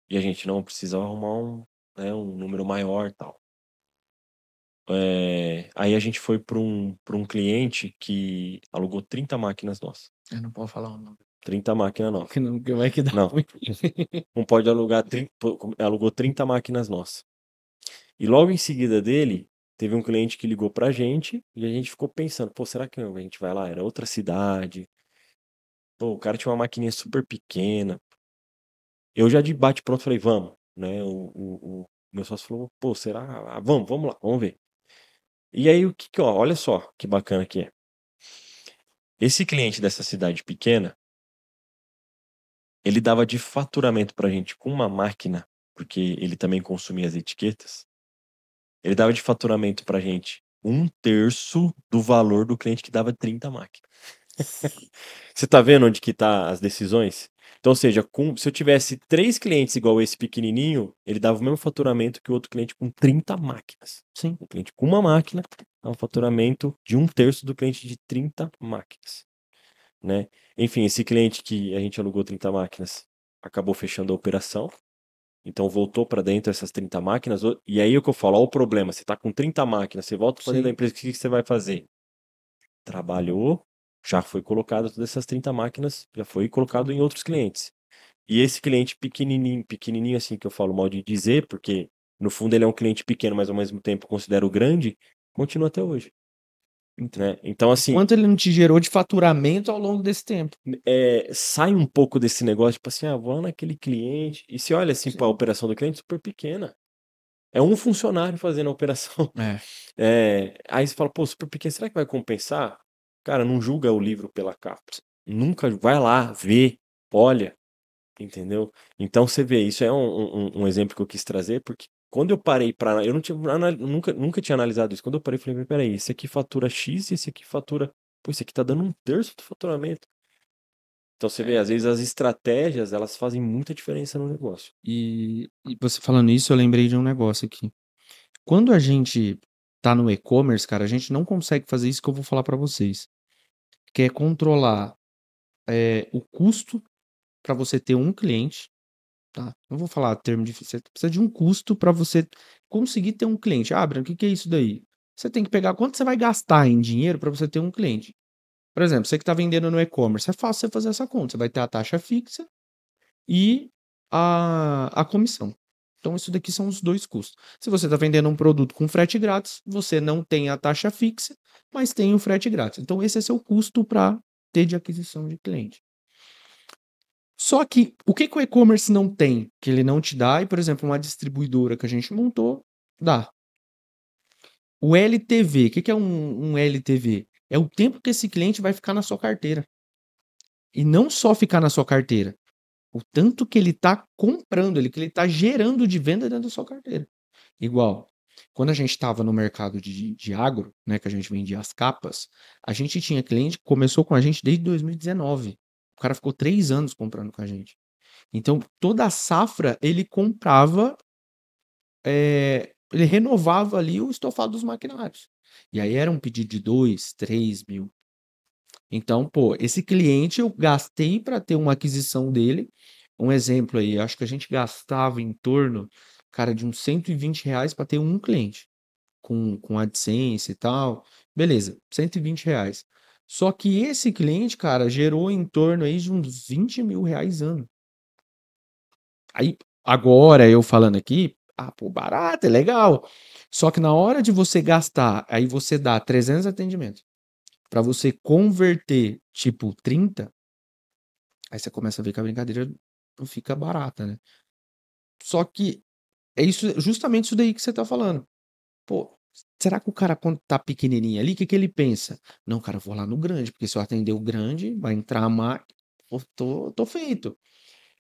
E a gente não precisava arrumar um número maior e tal. Aí a gente foi para um cliente que alugou 30 máquinas nossas. Eu não posso falar o nome. 30 máquinas nossas. Que não, que vai que dá Não. ruim. Não pode alugar, alugou 30 máquinas nossas. E logo em seguida dele, teve um cliente que ligou pra gente e a gente ficou pensando, pô, será que a gente vai lá? Era outra cidade. Pô, o cara tinha uma maquininha super pequena. Eu já de bate pronto falei, vamos, né? O meu sócio falou, pô, será? Ah, vamos lá, vamos ver. E aí, olha só que bacana que é. Esse cliente dessa cidade pequena, ele dava de faturamento pra gente com uma máquina, porque ele também consumia as etiquetas. Ele dava de faturamento pra gente 1/3 do valor do cliente que dava 30 máquinas. Você tá vendo onde que tá as decisões? Então, ou seja, se eu tivesse 3 clientes igual esse pequenininho, ele dava o mesmo faturamento que o outro cliente com 30 máquinas. Sim. O cliente com uma máquina dá um faturamento de 1/3 do cliente de 30 máquinas. Né? Enfim, esse cliente que a gente alugou 30 máquinas acabou fechando a operação. Então voltou para dentro essas 30 máquinas. E aí é o que eu falo, olha o problema. Você está com 30 máquinas, você volta para dentro da empresa, o que você vai fazer? Trabalhou, já foi colocado todas essas 30 máquinas, já foi colocado em outros clientes. E esse cliente pequenininho assim, que eu falo mal de dizer, porque no fundo ele é um cliente pequeno, mas ao mesmo tempo considero grande, continua até hoje. Né? Então, assim, Quanto ele não te gerou de faturamento ao longo desse tempo? sai um pouco desse negócio, tipo assim, vou lá naquele cliente. E se olha assim para a operação do cliente, super pequena. É um funcionário fazendo a operação. Aí você fala, pô, super pequeno, será que vai compensar? Cara, não julga o livro pela capa. Nunca, vai lá, vê, olha, entendeu? Então você vê, isso é um exemplo que eu quis trazer, porque quando eu parei eu não tinha, nunca tinha analisado isso. Quando eu parei, eu falei, peraí, esse aqui fatura X e esse aqui fatura, pô, esse aqui tá dando 1/3 do faturamento. Então você vê, às vezes as estratégias, elas fazem muita diferença no negócio. E você falando isso, eu lembrei de um negócio aqui. Quando a gente tá no e-commerce, cara, a gente não consegue fazer isso que eu vou falar para vocês, que é controlar o custo para você ter um cliente, tá? Não vou falar termo difícil, você precisa de um custo para você conseguir ter um cliente. Ah, Breno, o que é isso daí? Você tem que pegar quanto você vai gastar em dinheiro para você ter um cliente. Por exemplo, você que está vendendo no e-commerce, é fácil você fazer essa conta. Você vai ter a taxa fixa e a comissão. Então, isso daqui são os dois custos. Se você está vendendo um produto com frete grátis, você não tem a taxa fixa, mas tem o frete grátis. Então, esse é seu custo para ter de aquisição de cliente. Só que o que o e-commerce não tem, que ele não te dá, e, por exemplo, uma distribuidora que a gente montou, dá. O LTV, o que é um LTV? É o tempo que esse cliente vai ficar na sua carteira. E não só ficar na sua carteira, o tanto que ele está comprando, que ele está gerando de venda dentro da sua carteira. Igual, quando a gente estava no mercado de agro, né, que a gente vendia as capas, a gente tinha cliente que começou com a gente desde 2019. O cara ficou 3 anos comprando com a gente. Então, toda a safra ele comprava, ele renovava ali o estofado dos maquinários. E aí era um pedido de 2, 3 mil. Então, pô, esse cliente eu gastei para ter uma aquisição dele. Um exemplo aí, acho que a gente gastava em torno, cara, de uns R$ 120 para ter um cliente com AdSense e tal. Beleza, R$ 120. Só que esse cliente, cara, gerou em torno aí de uns R$ 20.000 ano. Aí, agora eu falando aqui, pô, barato, é legal. Só que na hora de você gastar, aí você dá 300 atendimentos para você converter, tipo, 30, aí você começa a ver que a brincadeira não fica barata, né? Só que é isso, justamente isso daí que você tá falando. Pô, será que o cara, quando tá pequenininho ali, o que ele pensa? Não, cara, eu vou lá no grande, porque se eu atender o grande, vai entrar a máquina, tô feito.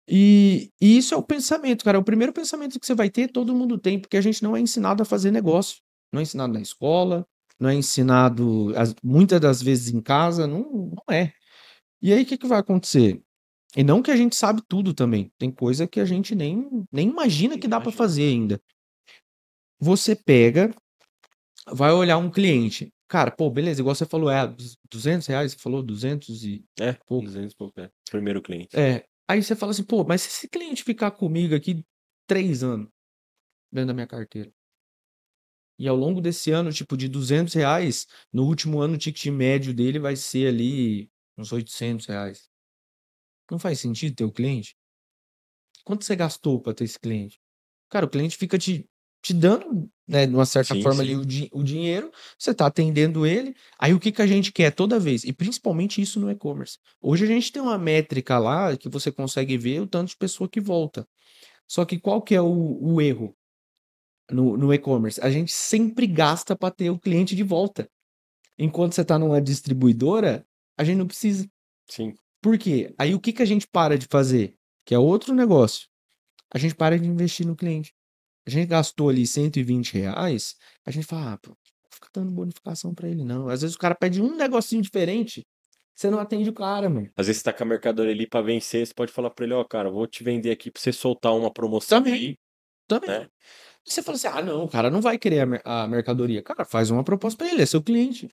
E isso é o pensamento, cara. O primeiro pensamento que você vai ter, todo mundo tem, porque a gente não é ensinado a fazer negócio. Não é ensinado na escola, não é ensinado muitas das vezes em casa, não é. E aí, o que vai acontecer? E não que a gente sabe tudo também. Tem coisa que a gente nem imagina que dá para fazer ainda. Você pega, vai olhar um cliente. Cara, pô, beleza, igual você falou, R$ 200, você falou 200 e pouco. 200 e pouco, primeiro cliente. Aí você fala assim, pô, mas se esse cliente ficar comigo aqui 3 anos dentro da minha carteira, e ao longo desse ano, tipo, de R$ 200, no último ano o ticket médio dele vai ser ali uns R$ 800. Não faz sentido ter o cliente? Quanto você gastou para ter esse cliente? Cara, o cliente fica te dando, né, de uma certa Sim, forma sim. ali o dinheiro, você tá atendendo ele, aí o que a gente quer toda vez, e principalmente isso no e-commerce. Hoje a gente tem uma métrica lá que você consegue ver o tanto de pessoa que volta. Só que qual que é o erro no e-commerce? A gente sempre gasta para ter o cliente de volta. Enquanto você tá numa distribuidora, a gente não precisa. Sim. Por quê? Aí o que a gente para de fazer? Que é outro negócio. A gente para de investir no cliente. A gente gastou ali R$ 120, a gente fala, pô, não fica dando bonificação pra ele, não. Às vezes o cara pede um negocinho diferente, você não atende o cara, mano. Às vezes você tá com a mercadoria ali pra vencer, você pode falar pra ele, ó, cara, vou te vender aqui pra você soltar uma promoção aí, Também. né? E você fala assim, não, o cara não vai querer a mercadoria. Cara, faz uma proposta pra ele, é seu cliente.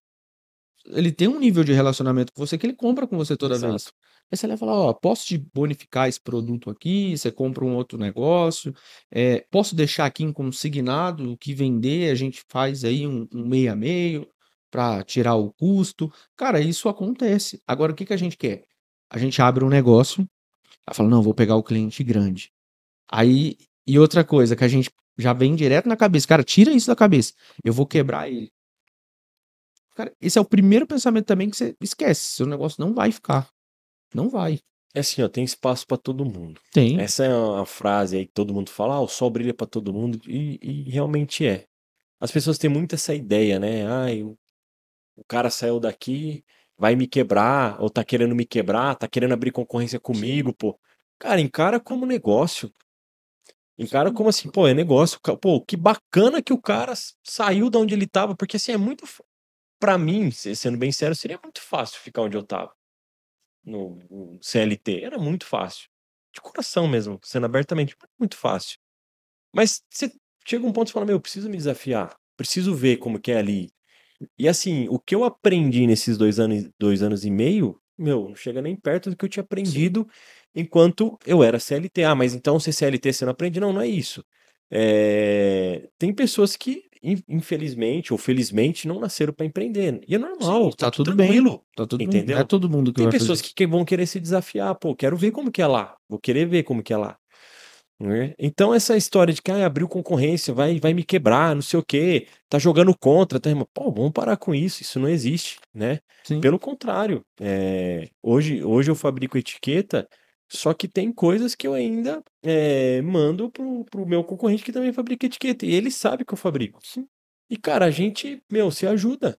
Ele tem um nível de relacionamento com você que ele compra com você toda vez. Exato. Aí você vai falar, ó, posso te bonificar esse produto aqui, você compra um outro negócio, posso deixar aqui em consignado, o que vender a gente faz aí um meio a meio para tirar o custo. Cara, isso acontece. Agora, o que a gente quer? A gente abre um negócio, ela fala, não, vou pegar o cliente grande. Aí, e outra coisa que a gente já vem direto na cabeça, cara, tira isso da cabeça, eu vou quebrar ele. Cara, esse é o primeiro pensamento também que você esquece. Seu negócio não vai ficar. Não vai. É assim, ó, tem espaço pra todo mundo. Tem. Essa é uma frase aí que todo mundo fala, o sol brilha pra todo mundo, e realmente é. As pessoas têm muito essa ideia, né? O cara saiu daqui, vai me quebrar, ou tá querendo me quebrar, tá querendo abrir concorrência comigo, pô. Cara, encara como negócio. Encara como assim, pô, é negócio. Pô, que bacana que o cara saiu de onde ele tava, porque assim, é muito. Pra mim, sendo bem sério, seria muito fácil ficar onde eu tava. No CLT. Era muito fácil. De coração mesmo, sendo abertamente, muito fácil. Mas você chega um ponto que você fala, meu, eu preciso me desafiar, preciso ver como que é ali. E assim, o que eu aprendi nesses 2 anos e meio, meu, não chega nem perto do que eu tinha Sim. aprendido enquanto eu era CLT. Ah, mas então ser CLT você não aprende? Não, não é isso. Tem pessoas que, infelizmente ou felizmente, não nasceram para empreender. E é Sim, normal, tá tá tudo tudo bem. tranquilo, Tá tudo bem. Não é entendeu? todo mundo que Tem vai fazer pessoas isso. que vão querer se desafiar, pô, quero ver como que é lá, vou querer ver como que é lá. Né? Então essa história de que abriu concorrência, vai me quebrar, não sei o quê, tá jogando contra, tá, irmão? Pô, vamos parar com isso não existe, né? Sim. Pelo contrário, hoje eu fabrico etiqueta, só que tem coisas que eu ainda mando pro meu concorrente que também fabrica etiqueta, e ele sabe que eu fabrico. Sim. E cara, a gente, meu, se ajuda.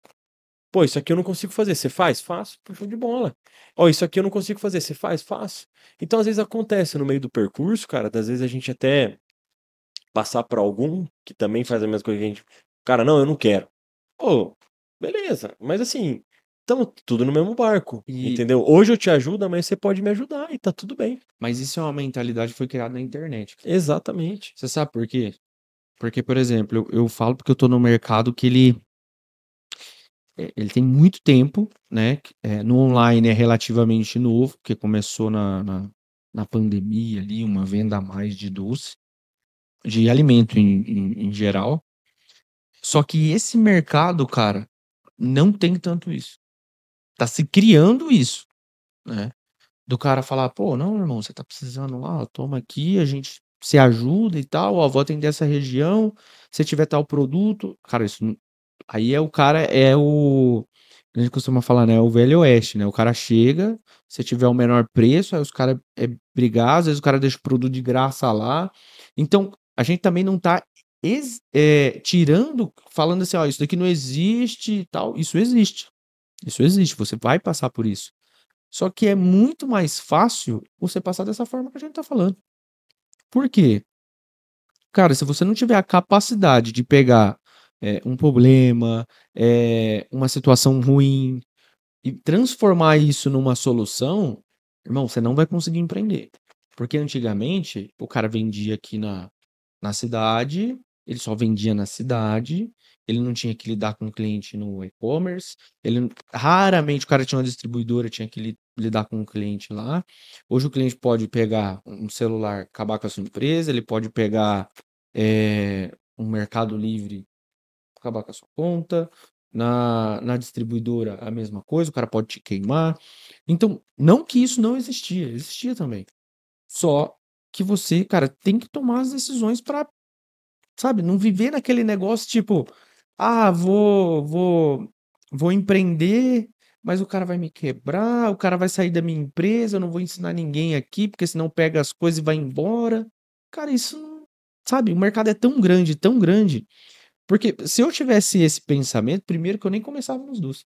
Pô, isso aqui eu não consigo fazer. Você faz? Faço. Pô, show de bola. Ó, isso aqui eu não consigo fazer. Você faz? Faço. Então, às vezes acontece no meio do percurso, cara, às vezes a gente até passar pra algum que também faz a mesma coisa que a gente. Cara, não, eu não quero. Pô, beleza. Mas assim, estamos tudo no mesmo barco, E, entendeu? Hoje eu te ajudo, amanhã você pode me ajudar e tá tudo bem. mas isso é uma mentalidade que foi criada na internet. Exatamente. Você sabe por quê? Porque, por exemplo, eu falo porque eu tô no mercado que ele tem muito tempo, né? No online é relativamente novo, porque começou na pandemia ali, uma venda a mais de doce, de alimento em geral. Só que esse mercado, cara, não tem tanto isso. Tá se criando isso, né? Do cara falar, pô, não, irmão, você tá precisando lá, toma aqui, a gente se ajuda e tal, ó, vou atender essa região, se tiver tal produto. Cara, isso aí o cara é a gente costuma falar, né, o velho oeste, né? O cara chega, se tiver o menor preço, aí os caras brigar, às vezes o cara deixa o produto de graça lá. Então, a gente também não tá tirando, falando assim, ó, isso daqui não existe e tal. Isso existe. Isso existe, você vai passar por isso. Só que é muito mais fácil você passar dessa forma que a gente tá falando. Por quê? Cara, se você não tiver a capacidade de pegar um problema, uma situação ruim e transformar isso numa solução, irmão, você não vai conseguir empreender. Porque antigamente o cara vendia aqui na cidade, ele só vendia na cidade, ele não tinha que lidar com o cliente no e-commerce, raramente o cara tinha uma distribuidora, tinha que lidar com o cliente lá. Hoje o cliente pode pegar um celular, acabar com a sua empresa, ele pode pegar um Mercado Livre, acabar com a sua conta, na distribuidora a mesma coisa, o cara pode te queimar. Então, não que isso não existia, existia também. Só que você, cara, tem que tomar as decisões para, sabe, não viver naquele negócio tipo, ah, vou empreender, mas o cara vai me quebrar, o cara vai sair da minha empresa, eu não vou ensinar ninguém aqui, porque senão pega as coisas e vai embora. Cara, isso não, sabe, o mercado é tão grande, porque se eu tivesse esse pensamento, primeiro que eu nem começava nos doces,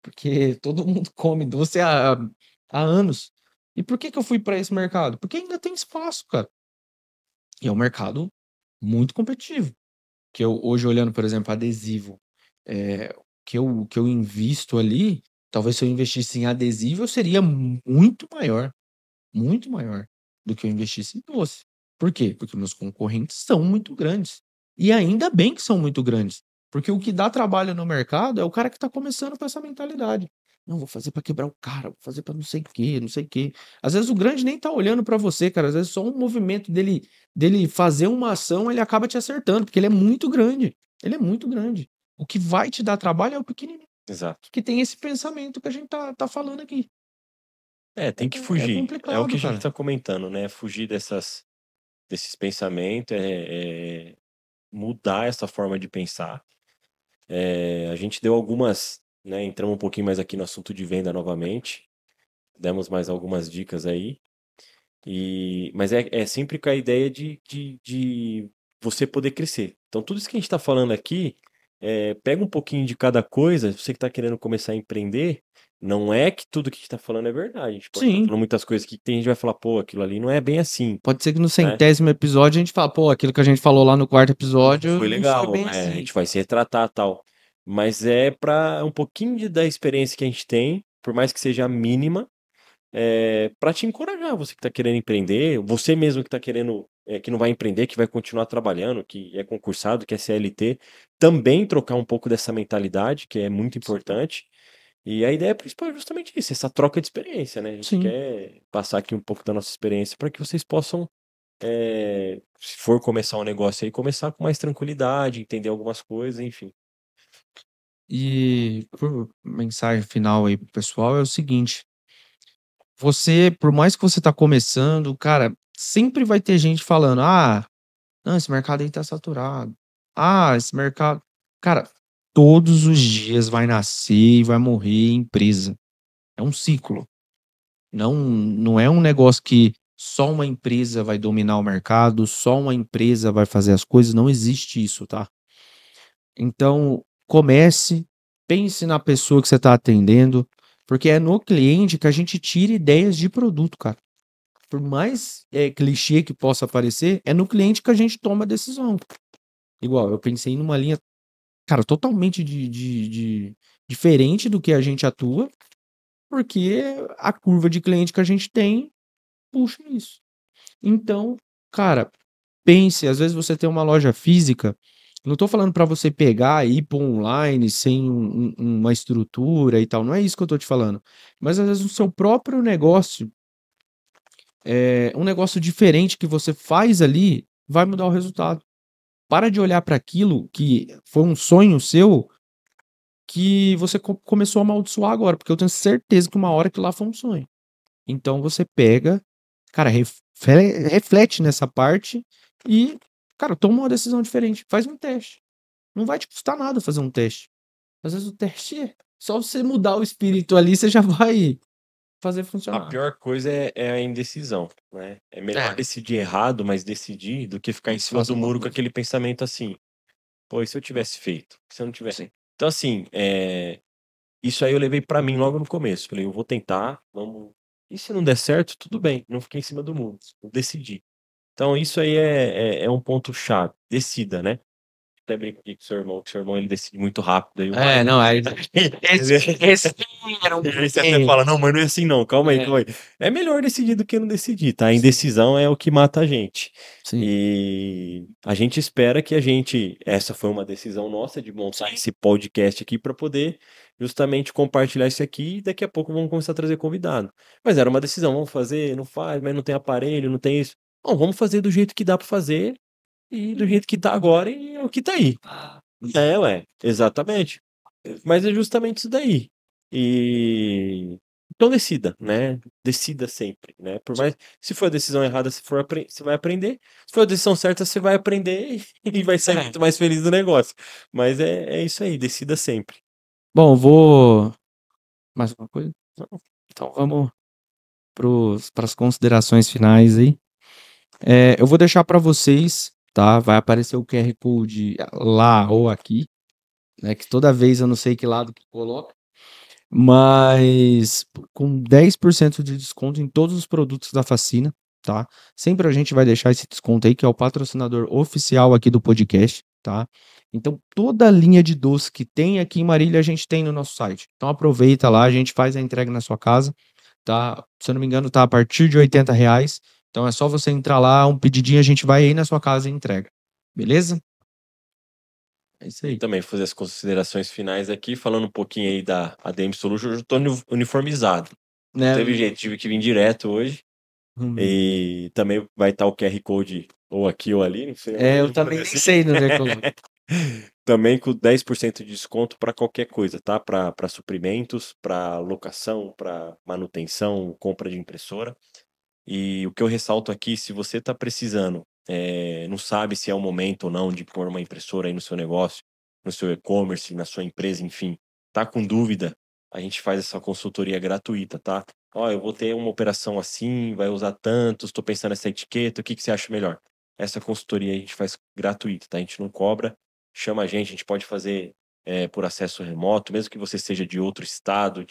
porque todo mundo come doce há anos. E por que eu fui para esse mercado? Porque ainda tem espaço, cara. E é um mercado muito competitivo. Que eu, hoje, olhando, por exemplo, adesivo, que eu invisto ali, talvez se eu investisse em adesivo, eu seria muito maior do que eu investisse em doce. Por quê? Porque meus concorrentes são muito grandes. E ainda bem que são muito grandes. Porque o que dá trabalho no mercado é o cara que está começando com essa mentalidade. Não, vou fazer para quebrar o cara, vou fazer para não sei o quê, não sei o quê. Às vezes o grande nem tá olhando para você, cara. Às vezes só um movimento dele fazer uma ação, ele acaba te acertando, porque ele é muito grande. Ele é muito grande. O que vai te dar trabalho é o pequenininho, Exato. que tem esse pensamento que a gente tá falando aqui. Tem que É fugir. É o complicado, que a gente cara. tá comentando, né? Fugir desses pensamentos, mudar essa forma de pensar. A gente deu algumas, né? Entramos um pouquinho mais aqui no assunto de venda novamente. Demos mais algumas dicas aí. Mas é sempre com a ideia de você poder crescer. Então, tudo isso que a gente está falando aqui, pega um pouquinho de cada coisa. Você que está querendo começar a empreender, não é que tudo que a gente está falando é verdade. A gente pode estar Sim. falando muitas coisas que tem gente vai falar, pô, aquilo ali não é bem assim. Pode ser que no 100º episódio a gente fala, pô, aquilo que a gente falou lá no 4º episódio Foi não legal, foi bem a assim. gente vai se retratar e tal. Mas é para um pouquinho da experiência que a gente tem, por mais que seja mínima, para te encorajar, você que está querendo empreender, você mesmo que está querendo que não vai empreender, que vai continuar trabalhando, que é concursado, que é CLT, também trocar um pouco dessa mentalidade, que é muito importante. E a ideia principal é justamente isso, essa troca de experiência, né? A gente Sim. quer passar aqui um pouco da nossa experiência para que vocês possam, se for começar um negócio aí, começar com mais tranquilidade, entender algumas coisas, enfim. E por mensagem final aí pro pessoal é o seguinte: você, por mais que você tá começando, cara, sempre vai ter gente falando: "Ah, não, esse mercado aí tá saturado. Ah, esse mercado". Cara, todos os dias vai nascer e vai morrer empresa. É um ciclo. Não é um negócio que só uma empresa vai dominar o mercado, só uma empresa vai fazer as coisas, não existe isso, tá? Então, comece, pense na pessoa que você está atendendo, porque é no cliente que a gente tira ideias de produto, cara. Por mais clichê que possa parecer, é no cliente que a gente toma a decisão. Igual, eu pensei numa linha, cara, totalmente diferente do que a gente atua, porque a curva de cliente que a gente tem puxa isso. Então, cara, pense, às vezes você tem uma loja física, não tô falando para você pegar e ir para online sem uma estrutura e tal, não é isso que eu tô te falando. Mas às vezes o seu próprio negócio, um negócio diferente que você faz ali, vai mudar o resultado. Para de olhar para aquilo que foi um sonho seu que você começou a amaldiçoar agora, porque eu tenho certeza que uma hora que lá foi um sonho. Então você pega, cara, reflete nessa parte e, cara, toma uma decisão diferente. Faz um teste. Não vai te custar nada fazer um teste. Às vezes o teste é só você mudar o espírito ali, você já vai fazer A funcionar. pior coisa é a indecisão, né? É melhor É. decidir errado, mas decidir, do que ficar em cima Faça do uma muro com coisa. aquele pensamento assim: "Pô, e se eu tivesse feito? Se eu não tivesse". Sim. Então, assim, isso aí eu levei pra mim logo no começo. Falei: "Eu vou tentar, vamos, e se não der certo, tudo bem, não fiquei em cima do muro, eu decidi". Então isso aí é um ponto chave, decida, né. Até brinco aqui com o seu irmão, que o seu irmão ele decide muito rápido, aí Não, aí esse era um e aí você até pouquinho. fala: "Não, mas não é assim não, calma aí, calma aí". É melhor decidir do que não decidir, tá? A indecisão é o que mata a gente. Sim. E a gente espera que essa foi uma decisão nossa de montar esse podcast aqui para poder justamente compartilhar isso aqui e daqui a pouco vamos começar a trazer convidado. Mas era uma decisão, vamos fazer, não faz, mas não tem aparelho, não tem isso. Bom, vamos fazer do jeito que dá para fazer e do jeito que tá agora e é o que tá aí. É, ué, exatamente. Mas é justamente isso daí. E então decida, né? Decida sempre, né? Por mais se for a decisão errada, você vai aprender. Se for a decisão certa, você vai aprender e vai sair muito mais feliz do negócio. Mas é isso aí, decida sempre. Bom, vou. Mais alguma coisa? Não. Então vamos para as considerações finais aí. Eu vou deixar para vocês, tá? Vai aparecer o QR Code lá ou aqui, né? Que toda vez eu não sei que lado que coloca, mas com 10% de desconto em todos os produtos da Facina, tá? Sempre a gente vai deixar esse desconto aí, que é o patrocinador oficial aqui do podcast, tá? Então, toda a linha de doce que tem aqui em Marília, a gente tem no nosso site. Então, aproveita lá, a gente faz a entrega na sua casa, tá? Se eu não me engano, tá a partir de R$ 80. Então, é só você entrar lá, um pedidinho, a gente vai aí na sua casa e entrega. Beleza? É isso E aí. também fazer as considerações finais aqui, falando um pouquinho aí da ADM Solutions, eu já tô uniformizado. Não Né? teve jeito, tive que vir direto hoje. E também vai estar o QR Code ou aqui ou ali, não sei eu onde, também nem sei no que coloca. Também com 10% de desconto para qualquer coisa, tá? Para suprimentos, para locação, para manutenção, compra de impressora. E o que eu ressalto aqui, se você está precisando, não sabe se é o momento ou não de pôr uma impressora aí no seu negócio, no seu e-commerce, na sua empresa, enfim, tá com dúvida, a gente faz essa consultoria gratuita, tá? Ó, eu vou ter uma operação assim, vai usar tanto, estou pensando nessa etiqueta, o que que você acha melhor? Essa consultoria a gente faz gratuita, tá? A gente não cobra, chama a gente pode fazer por acesso remoto, mesmo que você seja de outro estado,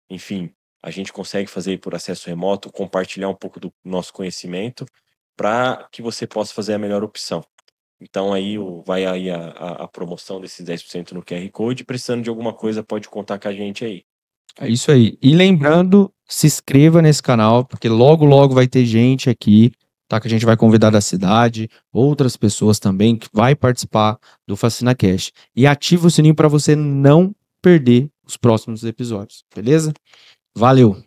enfim, a gente consegue fazer por acesso remoto, compartilhar um pouco do nosso conhecimento para que você possa fazer a melhor opção. Então aí vai aí a promoção desses 10% no QR Code. Precisando de alguma coisa, pode contar com a gente aí. É isso aí. E lembrando, se inscreva nesse canal, porque logo, logo vai ter gente aqui tá? Que a gente vai convidar da cidade, outras pessoas também que vai participar do Fascina Cash. E ativa o sininho para você não perder os próximos episódios, beleza? Valeu!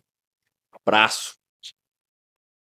Abraço!